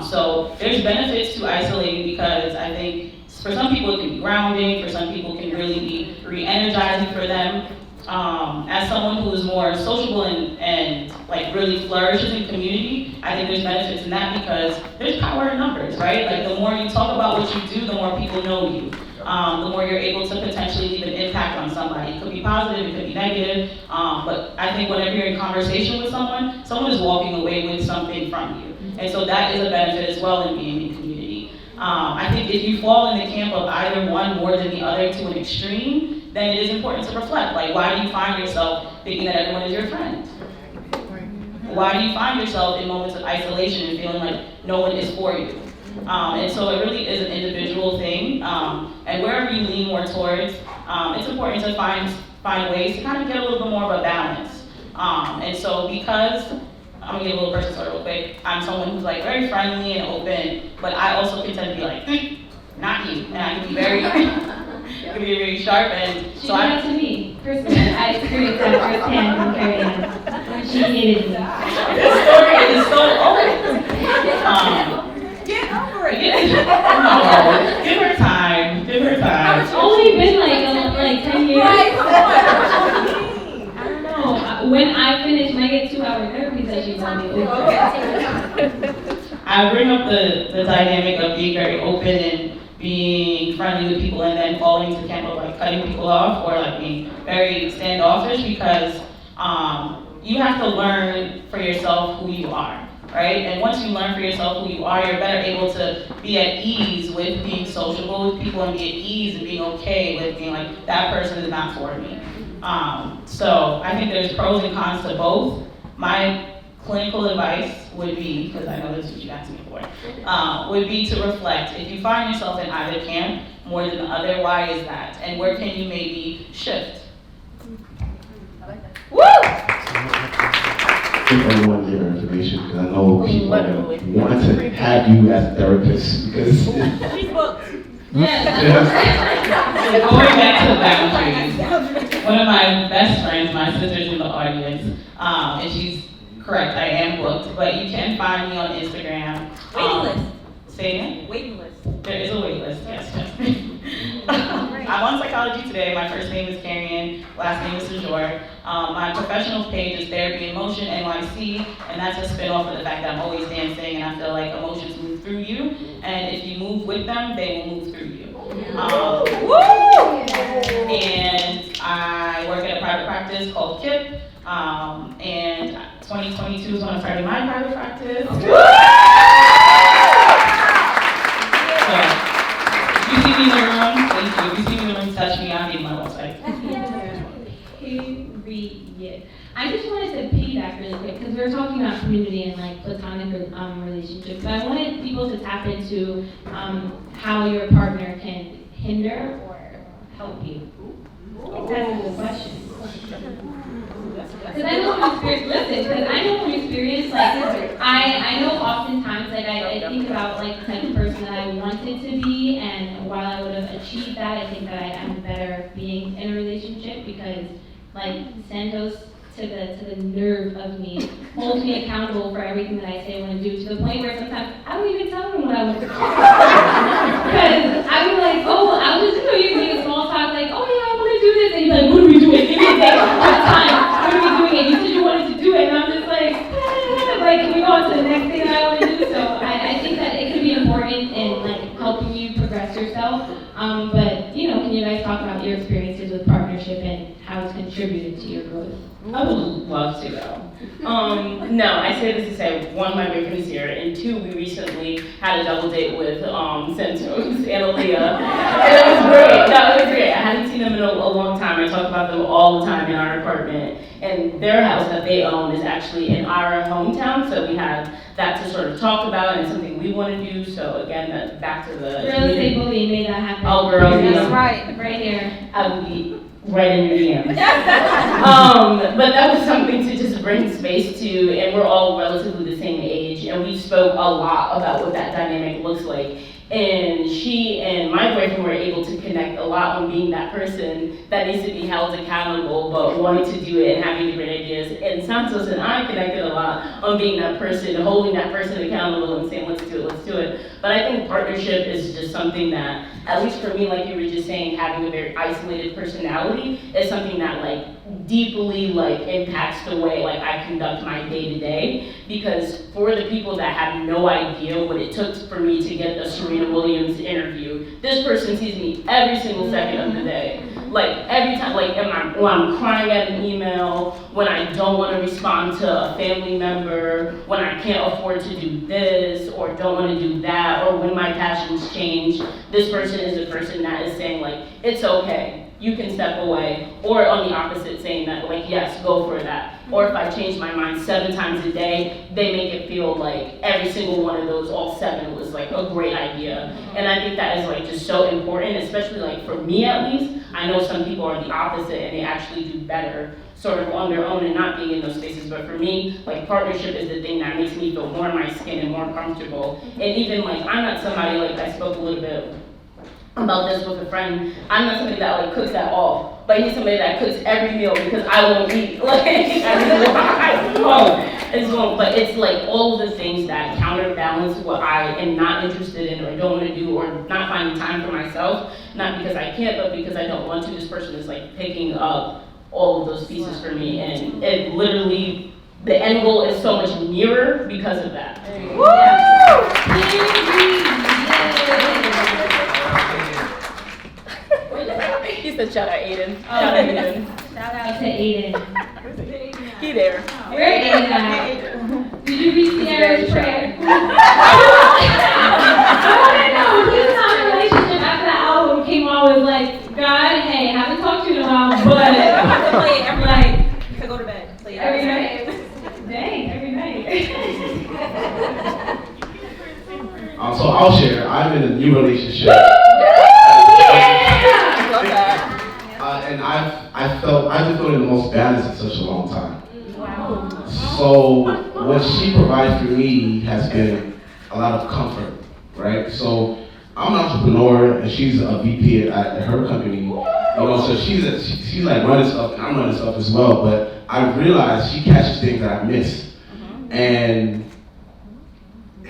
Speaker 7: So there's benefits to isolating, because I think for some people it can be grounding, for some people it can really be re-energizing for them. As someone who is more sociable and like really flourishes in community, I think there's benefits in that because there's power in numbers, right? Like the more you talk about what you do, the more people know you. The more you're able to potentially leave an impact on somebody. It could be positive, it could be negative, but I think whenever you're in conversation with someone is walking away with something from you. And so that is a benefit as well in being in community. I think if you fall in the camp of either one more than the other to an extreme, then it is important to reflect. Like, why do you find yourself thinking that everyone is your friend? Why do you find yourself in moments of isolation and feeling like no one is for you? And so it really is an individual thing. And wherever you lean more towards, it's important to find ways to kind of get a little bit more of a balance. And so because, I'm gonna get a little personal story real quick, I'm someone who's like very friendly and open, but I also can tend to be like, not you. And I can be very, very sharp. And
Speaker 1: She
Speaker 7: so
Speaker 1: did that to me, personally. I experienced that firsthand from Carrie Ann. She hated me.
Speaker 7: this story is so old.
Speaker 2: Get over it.
Speaker 7: No, give her time.
Speaker 1: It's only been like 10 years.
Speaker 2: Right,
Speaker 1: I don't know. When I finish, when I get 2-hour therapy sessions on me.
Speaker 7: I bring up the dynamic of being very open and being friendly with people and then falling into the camp of like cutting people off or like being very standoffish because you have to learn for yourself who you are, right? And once you learn for yourself who you are, you're better able to be at ease with being sociable with people and be at ease and being okay with being like, that person is not for me. So I think there's pros and cons to both. My
Speaker 4: clinical advice would be, because I know this is what you asked me for, would be to reflect. If you find yourself in either camp more than the other, why is that? And where can you maybe shift? I like that. Woo!
Speaker 6: Give everyone your information, because I know people
Speaker 4: Literally.
Speaker 6: want to have you as a therapist, because.
Speaker 2: She's booked.
Speaker 4: Going back to boundaries, one of my best friends, my sister's in the audience, and she's correct, I am booked, but you can find me on Instagram.
Speaker 2: Waiting list.
Speaker 4: Say again?
Speaker 2: Waiting list.
Speaker 4: There is a wait list, yes. I'm on Psychology Today. My first name is Carrion, last name is Sejour. My professional page is Therapy in Motion NYC, and that's a spin-off of the fact that I'm always dancing, and I feel like emotions move through you, and if you move with them, they will move through you. And I work at a private practice called KIP, and 2022 is when I started my private practice. So, if you see me in the room, thank you. If you see me in the room, touch me, I'll need my website.
Speaker 1: Period. I just wanted to piggyback really quick because we were talking about community and like platonic relationships, but I wanted people to tap into how your partner can hinder or help you. That's a good question. Because I know from experience, like, I know oftentimes, like, I think about, like, the type of person that I wanted to be, and while I would have achieved that, I think that I am better being in a relationship because, like, Santos, to the nerve of me, holds me accountable for everything that I say I want to do, to the point where sometimes I don't even tell him what I want to do. Because I'd be like, oh, I'll just, you can make a small talk, like, oh yeah, I want to do this, and he's like, what are we doing? Give me a day, what time? What are we doing? And you said you wanted to do it, and I'm just like, can we go on to the next thing that I want to do? So I think that it can be important in, like, helping you progress yourself, but, can you guys talk about your experiences with partnership and how it's contributed to your growth?
Speaker 7: I would love to go. No, I say this to say, one, my boyfriend is here, and two, we recently had a double date with Santos and Aliyah. And it was great. No, it was great. I hadn't seen them in a long time. I talk about them all the time in our apartment. And their house that they own is actually in our hometown, so we have that to sort of talk about, and it's something we want to do. So again, that's back to the
Speaker 1: Real estate bullying made that happen.
Speaker 7: Oh, girl,
Speaker 2: That's right.
Speaker 1: Right here.
Speaker 7: I would be right in your DMs. But that was something to just bring space to, and we're all relatively the same age, and we spoke a lot about what that dynamic looks like. And she and my boyfriend were able to connect a lot on being that person that needs to be held accountable, but wanting to do it and having different ideas. And Santos and I connected a lot on being that person, holding that person accountable and saying, let's do it. But I think partnership is just something that, at least for me, like you were just saying, having a very isolated personality is something that deeply impacts the way I conduct my day-to-day. Because for the people that have no idea what it took for me to get the Serena Williams interview, this person sees me every single second of the day. Every time, when I'm crying at an email, when I don't want to respond to a family member, when I can't afford to do this or don't want to do that, or when my passions change, this person is the person that is saying it's okay, you can step away, or on the opposite saying that yes, go for that. Or if I change my mind 7 times a day, they make it feel like every single one of those, all 7, was a great idea. And I think that is just so important, especially for me at least. I know some people are the opposite and they actually do better sort of on their own and not being in those spaces. But for me, partnership is the thing that makes me feel more in my skin and more comfortable. And even I'm not somebody I spoke a little bit about this with a friend. I'm not somebody that cooks at all, but he's somebody that cooks every meal because I won't eat. But it's all of the things that counterbalance what I am not interested in or don't want to do or not finding time for myself, not because I can't, but because I don't want to. This person is picking up all of those pieces for me, and it literally, the end goal is so much nearer because of that.
Speaker 2: Woo!
Speaker 4: He said shout out Aiden.
Speaker 1: Shout out to Aiden.
Speaker 4: He there.
Speaker 1: Where Aiden at? Did you read Sierra's prayer? I want to know his time relationship after the album came on was God, hey, haven't talked to you in a while, but
Speaker 2: I have to play it every night to go to bed. Play it
Speaker 1: every night. Dang, every night.
Speaker 6: So I'll share. I'm in a new relationship. And I've been feeling the most balanced in such a long time.
Speaker 1: Wow.
Speaker 6: So what she provides for me has been a lot of comfort, right? So I'm an entrepreneur and she's a VP at her company, you know, so she's like running stuff and I'm running stuff as well, but I've realized she catches things that I miss. And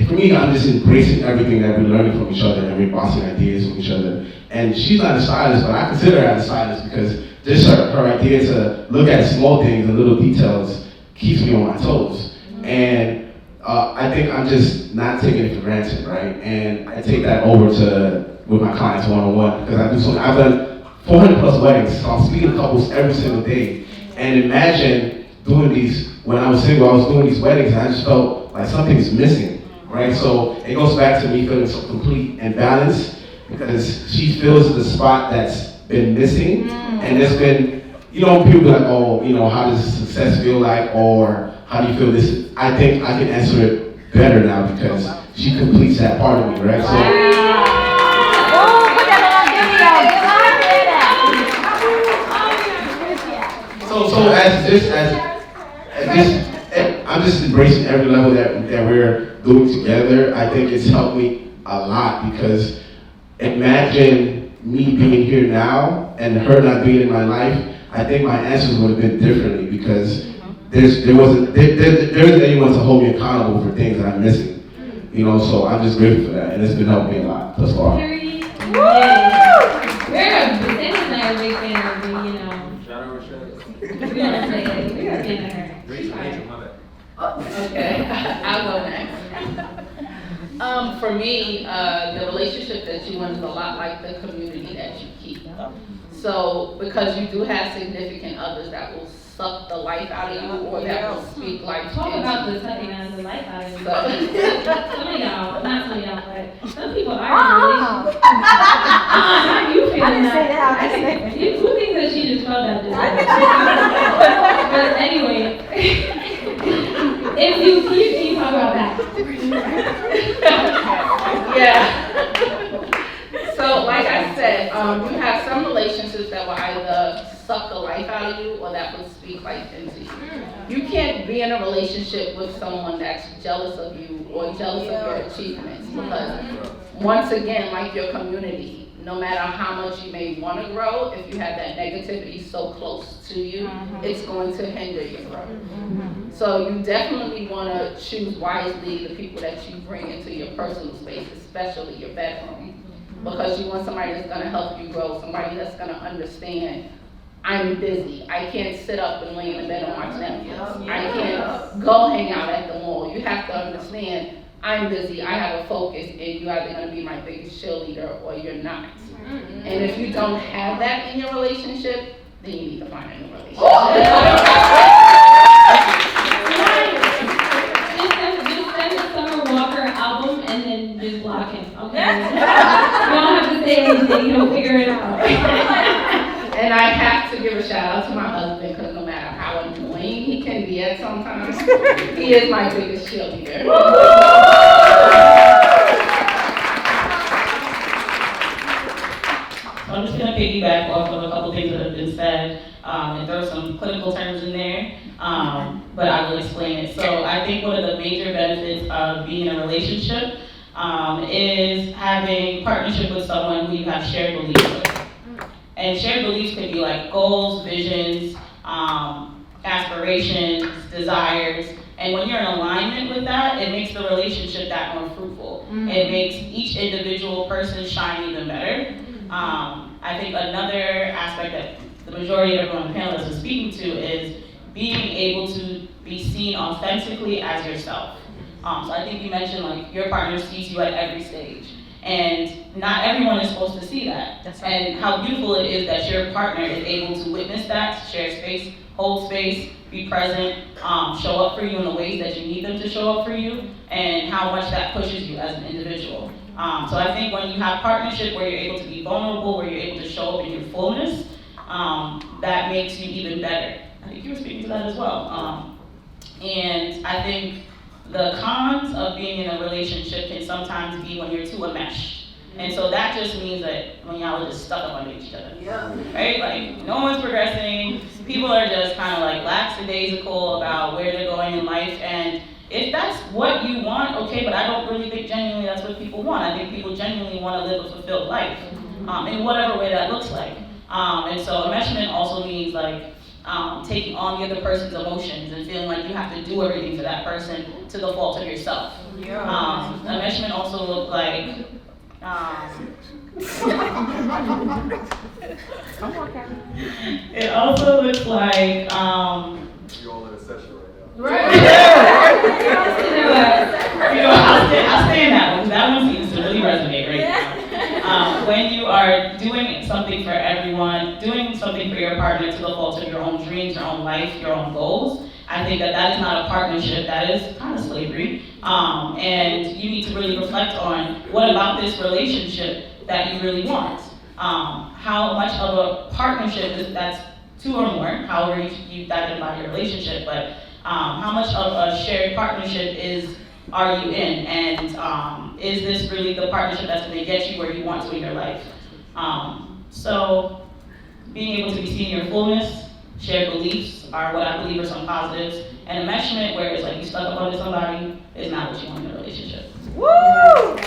Speaker 6: for me, I'm just embracing everything that we're learning from each other and we're bouncing ideas from each other. And she's not a stylist, but I consider her as a stylist because just her idea to look at small things and little details keeps me on my toes. And I think I'm just not taking it for granted, right? And I take that over with my clients one-on-one because I've done 400 plus weddings, so I'm speaking to couples every single day. And imagine doing these, when I was single, I was doing these weddings and I just felt like something's missing, right? So it goes back to me feeling so complete and balanced because she fills the spot that's been missing. And there's been, you know, people be like, oh, you know, how does success feel like? Or how do you feel this? I think I can answer it better now because she completes that part of me, right? So, I'm just embracing every level that we're doing together. I think it's helped me a lot because imagine me being here now and her not being in my life. I think my answers would have been differently because there isn't anyone to hold me accountable for things that I'm missing. You know, so I'm just grateful for that and it's been helping me a lot thus far.
Speaker 1: We're a Sam and I are a big fan of her, you know.
Speaker 3: Shout out Rochelle.
Speaker 1: We're gonna say it. We're a fan of her.
Speaker 3: Rachel, my bad.
Speaker 4: Okay, I'll go next. For me, the relationship that you want is a lot like the community that you keep. So, because you do have significant others that will suck the life out of you or that will speak life
Speaker 1: Talk
Speaker 4: into
Speaker 1: about
Speaker 4: you.
Speaker 1: the sucking out of the life out of you.
Speaker 4: So-
Speaker 1: Some of y'all, not some of y'all, but some people are in relationships. How you feeling?
Speaker 2: I didn't say that. I didn't say that.
Speaker 1: Who thinks that she just felt that? But anyway, if you talk about that.
Speaker 4: Yeah. So, like I said, you have some relationships that will either suck the life out of you or that will speak life into you. You can't be in a relationship with someone that's jealous of you or jealous of your achievements because, once again, like your community, no matter how much you may want to grow, if you have that negativity so close to you, it's going to hinder your growth. So you definitely want to choose wisely the people that you bring into your personal space, especially your bedroom, because you want somebody that's going to help you grow, somebody that's going to understand, I'm busy, I can't sit up and lay in the bed and watch Netflix, I can't go hang out at the mall. You have to understand, I'm busy, I have a focus, and you're either going to be my biggest cheerleader or you're not. And if you don't have that in your relationship, then you need to find a new relationship.
Speaker 1: Just send the Summer Walker album and then just block him, okay? You don't have to say anything, he'll figure it out.
Speaker 4: And I have to give a shout out to my husband because no matter how annoying he can be at sometimes, he is my biggest cheerleader.
Speaker 7: I'm just gonna piggyback off of a couple things that have been said, and throw some clinical terms in there, but I will explain it. So I think one of the major benefits of being in a relationship is having partnership with someone who you have shared beliefs with. And shared beliefs could be like goals, visions, aspirations, desires, and when you're in alignment with that, it makes the relationship that more fruitful. It makes each individual person shine even better. I think another aspect that the majority of everyone on the panel is speaking to is being able to be seen authentically as yourself. So I think you mentioned like your partner sees you at every stage. And not everyone is supposed to see that.
Speaker 2: That's right.
Speaker 7: And how beautiful it is that your partner is able to witness that, share space, hold space, be present, show up for you in the ways that you need them to show up for you, and how much that pushes you as an individual. So I think when you have partnership where you're able to be vulnerable, where you're able to show up in your fullness, that makes you even better. I think you were speaking to that as well. And I think The cons of being in a relationship can sometimes be when you're too enmeshed. And so that just means that when y'all are just stuck up under each other.
Speaker 2: Yeah.
Speaker 7: Right? Like, no one's progressing. People are just kind of like lackadaisical about where they're going in life. And if that's what you want, okay, but I don't really think genuinely that's what people want. I think people genuinely want to live a fulfilled life, in whatever way that looks like. And so enmeshment also means like taking on the other person's emotions and feeling like you have to do everything for that person to the fault of yourself. Enmeshment also looks like it also looks like
Speaker 5: You all in a session right
Speaker 7: Right. I'll stay in that one, because that one seems to really resonate right now. When you are doing something for everyone, doing something for your partner to the fault of your own dreams, your own life, your own goals, I think that is not a partnership, that is kind of slavery. And you need to really reflect on what about this relationship that you really want. How much of a partnership is, that's two or more, however you identify your relationship, but how much of a shared partnership are you in, and is this really the partnership that's going to get you where you want to in your life? So being able to be seen in your fullness, shared beliefs are what I believe are some positives, and enmeshment, where it's like you stuck up under somebody, is not what you want in a relationship.
Speaker 2: Woo!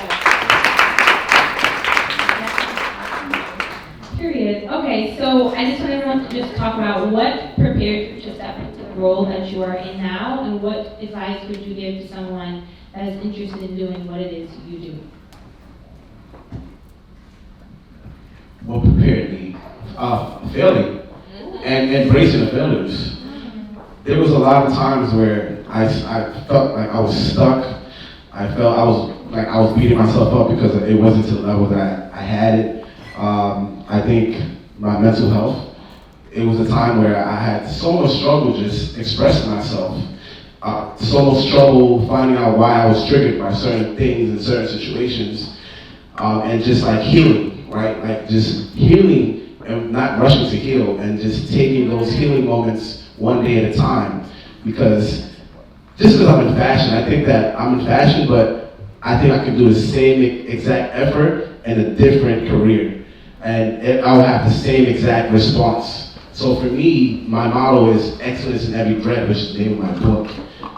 Speaker 1: Period. Okay, so I just want everyone to just talk about what prepared you to step into the role that you are in now, and what advice would you give to someone that is interested in doing what it is you do?
Speaker 6: What prepared me? Failing and embracing the failures. There was a lot of times where I felt like I was stuck. I felt I was beating myself up because it wasn't to the level that I had it. I think my mental health, it was a time where I had so much struggle just expressing myself. So much trouble finding out why I was triggered by certain things and certain situations. And just like healing, right? Like just healing and not rushing to heal, and just taking those healing moments one day at a time. Because just because I'm in fashion, I think that I'm in fashion, but I think I can do the same exact effort in a different career. And I'll have the same exact response. So for me, my motto is excellence in every thread, which is the name of my book.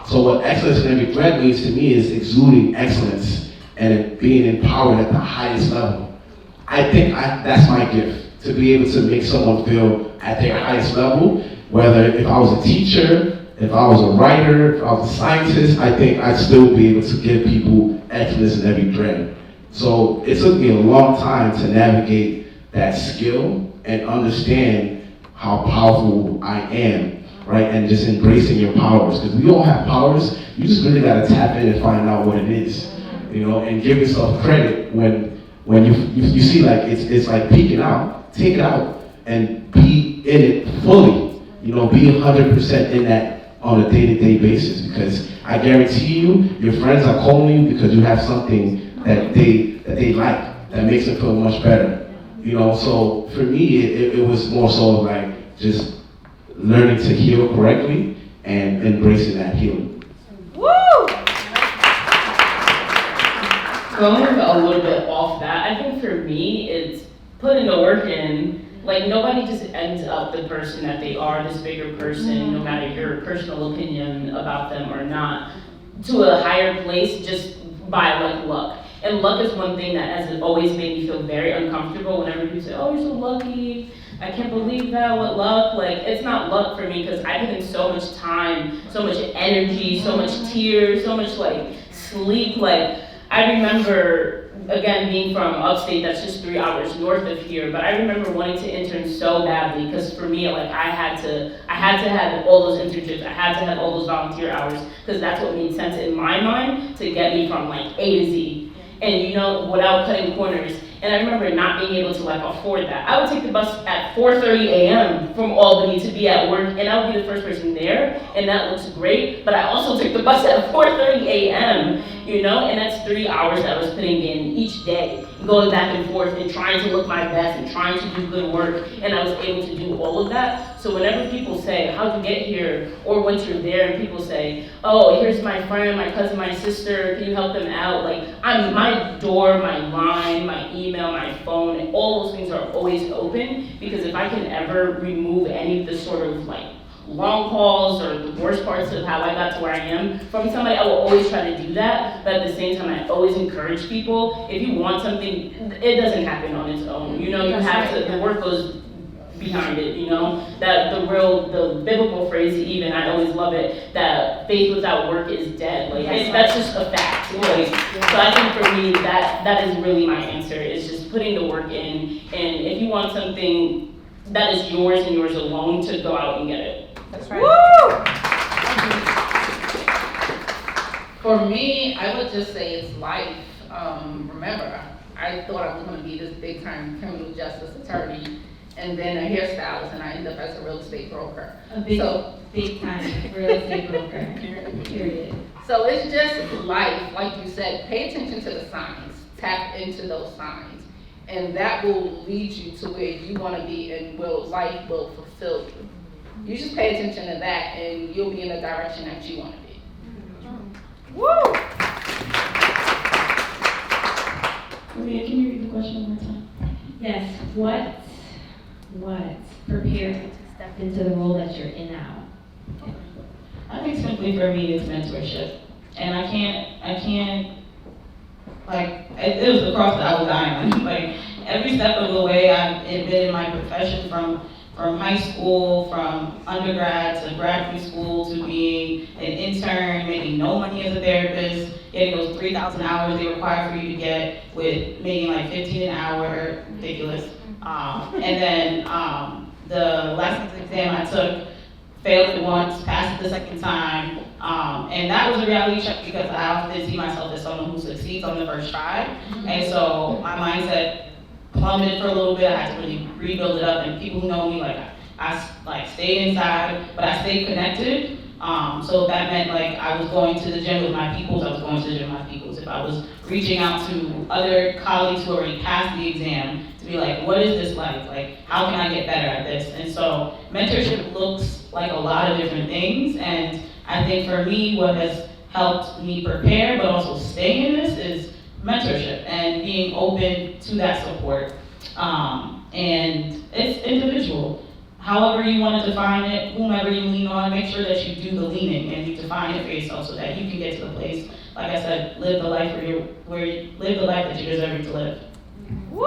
Speaker 6: So what excellence in every thread means to me is exuding excellence and being empowered at the highest level. I think that's my gift, to be able to make someone feel at their highest level, whether if I was a teacher, if I was a writer, if I was a scientist, I think I'd still be able to give people excellence in every thread. So it took me a long time to navigate that skill and understand how powerful I am, right? And just embracing your powers, because we all have powers. You just really gotta tap in and find out what it is, you know, and give yourself credit when you see like it's like peeking out. Take it out and be in it fully, you know, be 100% in that on a day-to-day basis, because I guarantee you, your friends are calling you because you have something that they like, that makes them feel much better. You know, so for me, it was more so like just learning to heal correctly and embracing that healing.
Speaker 2: Woo!
Speaker 7: Going a little bit off that, I think for me, it's putting the work in. Like, nobody just ends up the person that they are, this bigger person, no matter your personal opinion about them or not, to a higher place just by like luck. And luck is one thing that has always made me feel very uncomfortable whenever people say, oh, you're so lucky, I can't believe that, what luck? Like, it's not luck for me, because I put in so much time, so much energy, so much tears, so much like sleep. Like, I remember, again, being from upstate, that's just 3 hours north of here, but I remember wanting to intern so badly, because for me, like, I had to have all those internships, I had to have all those volunteer hours, because that's what made sense in my mind to get me from like A to Z. And you know, without cutting corners. And I remember not being able to like afford that. I would take the bus at 4:30 a.m. from Albany to be at work, and I would be the first person there, and that looks great. But I also took the bus at 4:30 a.m. you know, and that's 3 hours that I was putting in each day, going back and forth and trying to look my best and trying to do good work, and I was able to do all of that. So whenever people say, how'd you get here? Or once you're there and people say, oh, here's my friend, my cousin, my sister, can you help them out? Like, my door, my line, my email, my phone, all those things are always open, because if I can ever remove any of the sort of like long calls or the worst parts of how I got to where I am from somebody, I will always try to do that. But at the same time, I always encourage people, if you want something, it doesn't happen on its own. You know, you have to, the work goes behind it, you know, that the biblical phrase even, I always love it, that faith without work is dead. Like, that's just a fact. Like, so I think for me, that is really my answer, is just putting the work in, and if you want something that is yours and yours alone, to go out and get it.
Speaker 2: That's right.
Speaker 4: Woo! For me, I would just say it's life. Remember, I thought I was going to be this big time criminal justice attorney and then a hairstylist, and I ended up as a real estate broker.
Speaker 1: A big time real estate broker, period.
Speaker 4: So it's just life, like you said, pay attention to the signs, tap into those signs, and that will lead you to where you want to be, and life will fulfill you. You just pay attention to that, and you'll be in the direction that you want to be.
Speaker 7: Woo! Aliyah, can you read the question one more time?
Speaker 1: Yes, what prepared you to step into the role that you're in now?
Speaker 7: I think simply for me it's mentorship. And I can't, like, it was the cross that I was dying on. Like, every step of the way I've been in my profession, from high school, from undergrad to graduate school, to being an intern, making no money as a therapist, getting those 3,000 hours they require for you to get, with making like 15 an hour, ridiculous. And then the license exam I took, failed it once, passed it the second time, and that was a reality check, because I often see myself as someone who succeeds on the first try, and so my mindset plummeted for a little bit. I had to really rebuild it up, and people who know me, I stayed inside, but I stayed connected. So that meant like I was going to the gym with my peoples, I was going to the gym with my peoples. If I was reaching out to other colleagues who already passed the exam, to be like, what is this like? Like, how can I get better at this? And so mentorship looks like a lot of different things, and I think for me, what has helped me prepare but also stay in this is mentorship and being open to that support. And it's individual. However you want to define it, whomever you lean on, make sure that you do the leaning and you define it for yourself so that you can get to the place, like I said, live the life live the life that you deserve to live.
Speaker 4: Woo!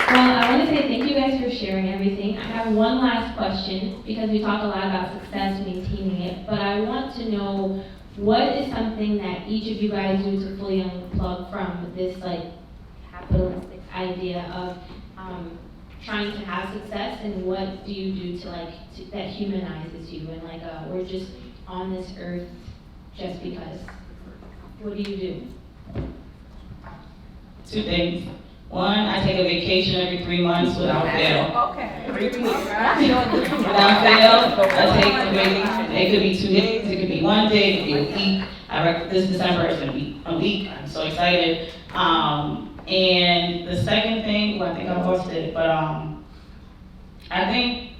Speaker 1: Well, I want to say thank you guys for sharing everything. I have one last question, because we talk a lot about success, maintaining it, but I want to know, what is something that each of you guys do to fully unplug from this like capitalistic idea of trying to have success, and what do you do to that humanizes you, and we're just on this earth just because? What do you do?
Speaker 7: 2 things. One, I take a vacation every 3 months without fail.
Speaker 2: Okay.
Speaker 7: Without fail, I take a vacation. It could be 2 days, it could be 1 day, it could be a week. I reckon this December it's gonna be a week. I'm so excited. And the second thing, I think I lost it, but I think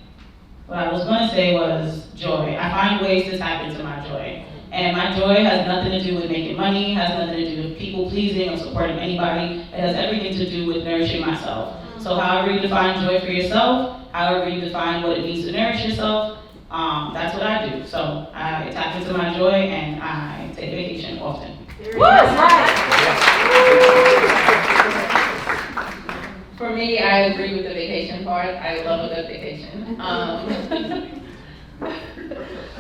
Speaker 7: what I was gonna say was joy. I find ways to tap into my joy. And my joy has nothing to do with making money, has nothing to do with people pleasing or supporting anybody. It has everything to do with nourishing myself. So however you define joy for yourself, however you define what it means to nourish yourself, that's what I do. So I tap into my joy and I take vacation often.
Speaker 4: For me, I agree with the vacation part. I love a good vacation.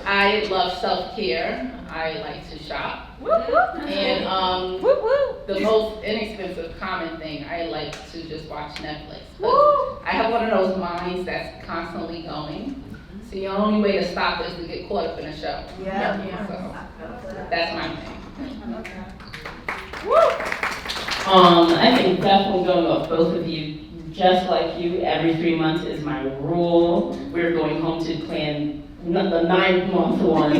Speaker 4: I love self-care. I like to shop. And the most inexpensive common thing, I like to just watch Netflix. I have one of those minds that's constantly going. So the only way to stop is to get caught up in a show. So that's my thing.
Speaker 7: I think definitely going off both of you, just like you, every 3 months is my rule. We're going home to plan the 9-month one.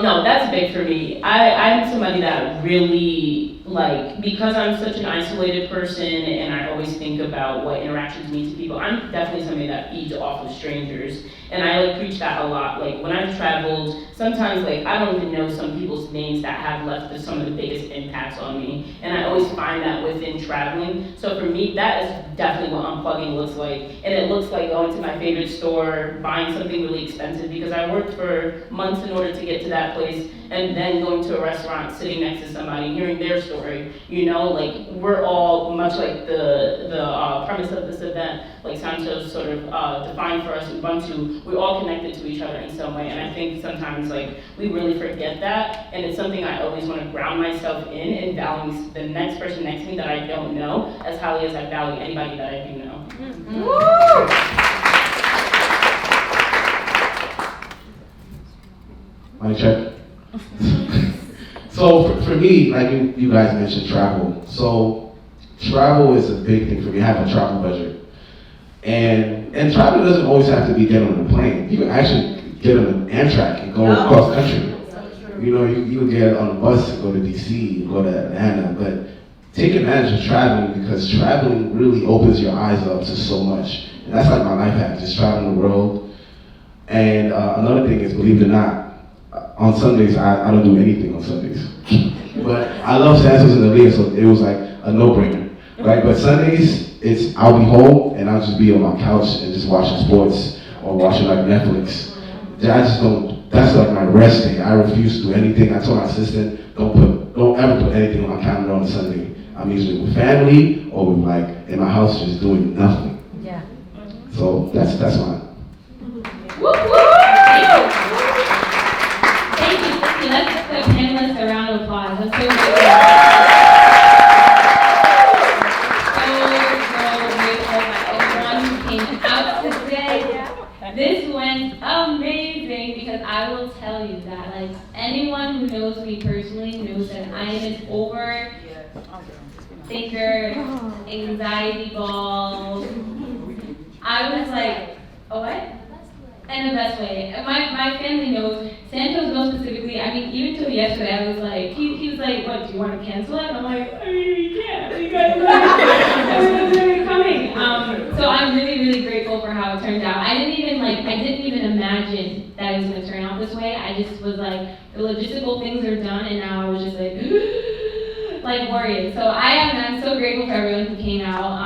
Speaker 7: No, that's big for me. I'm somebody that really, like, because I'm such an isolated person and I always think about what interactions mean to people, I'm definitely somebody that feeds off of strangers. And I like preach that a lot. Like when I've traveled, sometimes like I don't even know some people's names that have left some of the biggest impacts on me. And I always find that within traveling. So for me, that is definitely what unplugging looks like. And it looks like going to my favorite store, buying something really expensive because I worked for months in order to get to that place, and then going to a restaurant, sitting next to somebody, hearing their story. You know, like we're all much like the premise of this event, like Sancho sort of defined for us Ubuntu. We're all connected to each other in some way, and I think sometimes like we really forget that, and it's something I always want to ground myself in and value the next person next to me that I don't know as highly as I value anybody that I do know.
Speaker 6: Mic check. So for me, like you guys mentioned travel. So travel is a big thing for me. I have a travel budget. And travel doesn't always have to be get on a plane. You can actually get on an Amtrak and go across country. You know, you can get on a bus and go to DC, go to Atlanta, but take advantage of traveling because traveling really opens your eyes up to so much. And that's like my life hack, just traveling the world. And another thing is, believe it or not, on Sundays, I don't do anything on Sundays. But I love Santos and Aliyah, so it was like a no-brainer, right? But Sundays, I'll be home and I'll just be on my couch and just watching sports or watching like Netflix. I just don't, that's like my rest day. I refuse to do anything. I told my assistant, don't ever put anything on my calendar on Sunday. I'm usually with family or with like in my house just doing nothing.
Speaker 2: Yeah.
Speaker 6: So that's mine.
Speaker 1: Thank you. Let's give the panelists a round of applause. I'm so grateful. This went amazing because I will tell you that like anyone who knows me personally knows that I am an overthinker, anxiety ball. I was like, oh what? In the best way. My family knows, Santos knows specifically, I mean, even till yesterday, I was like, he was like, what, do you want to cancel it? And I'm like, I mean, you can't, you guys everyone's really coming. So I'm really, really grateful for how it turned out. I didn't even imagine that it was going to turn out this way. I just was like, the logistical things are done, and now I was just like worried. So I'm so grateful for everyone who came out.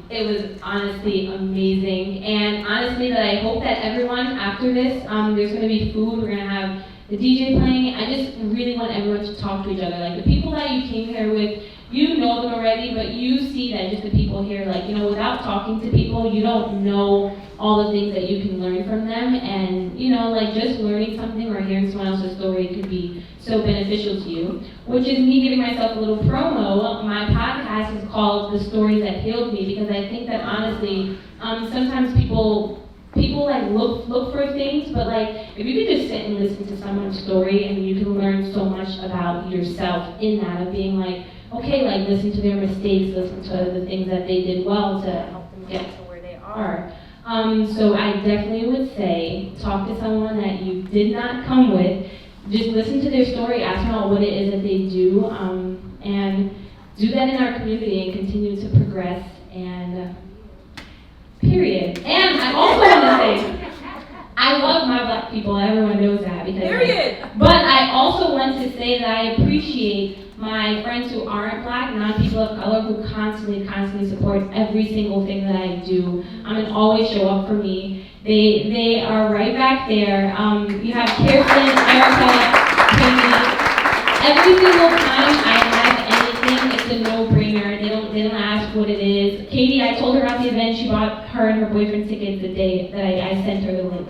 Speaker 1: It was honestly amazing. And honestly, that I hope that everyone after this, there's gonna be food, we're gonna have the DJ playing. I just really want everyone to talk to each other. Like the people that you came here with, you know them already, but you see that just the people here, like, you know, without talking to people, you don't know all the things that you can learn from them. And, you know, like just learning something or hearing someone else's story could be so beneficial to you, which is me giving myself a little promo. My podcast is called The Stories That Healed Me, because I think that honestly, sometimes people like look for things, but like if you could just sit and listen to someone's story, and you can learn so much about yourself in that, of being like, okay, like listen to their mistakes, listen to the things that they did well to help them get to where they are. So I definitely would say, talk to someone that you did not come with. Just listen to their story, ask them about what it is that they do, and do that in our community and continue to progress, and period. And I also want to say, I love my black people, everyone knows that. Because period. But I also want to say that I appreciate my friends who aren't black, non-people of color, who constantly support every single thing that I do, and always show up for me. They are right back there. You have Kirsten, Erica, Katie. Every single time I have anything, it's a no-brainer. They don't ask what it is. Katie, I told her about the event. She bought her and her boyfriend tickets the day that I sent her the link.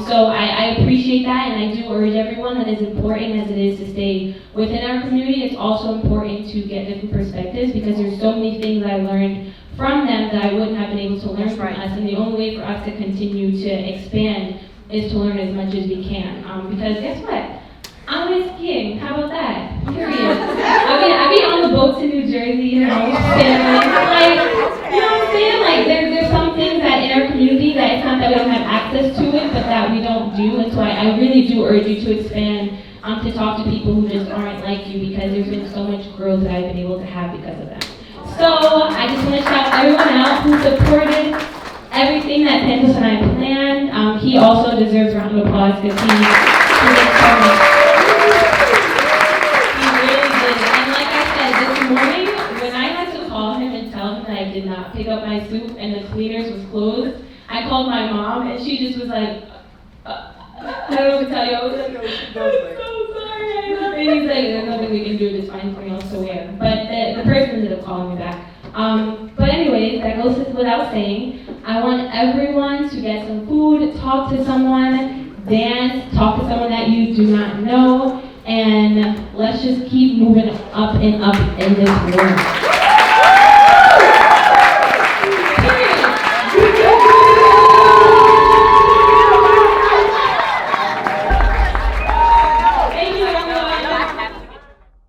Speaker 1: So I appreciate that, and I do urge everyone that as important as it is to stay within our community, it's also important to get different perspectives, because there's so many things I learned from them that I wouldn't have been able to learn from us, and the only way for us to continue to expand is to learn as much as we can. Because guess what? I'm always skiing. How about that? Period. I be on the boat to New Jersey, you know, sailing. Like, you know what I'm saying? Like, there's some things that in our community that it's not that we don't have access access to it, but that we don't do. And so I really do urge you to expand, to talk to people who just aren't like you, because there's been so much growth that I've been able to have because of that. So I just want to shout everyone out who supported everything that Panelist and I planned. He also deserves a round of applause because he did so much. He really did. And like I said, this morning, when I had to call him and tell him that I did not pick up my soup and the cleaners was closed, I called my mom and she just was like, I don't know what to tell you. I was like, I'm so sorry. I love it. He's like, there's nothing we can do. Just find something else to wear. But the person ended up calling me back. But anyways, that goes without saying. I want everyone to get some food, talk to someone, dance, talk to someone that you do not know, and let's just keep moving up and up in this world.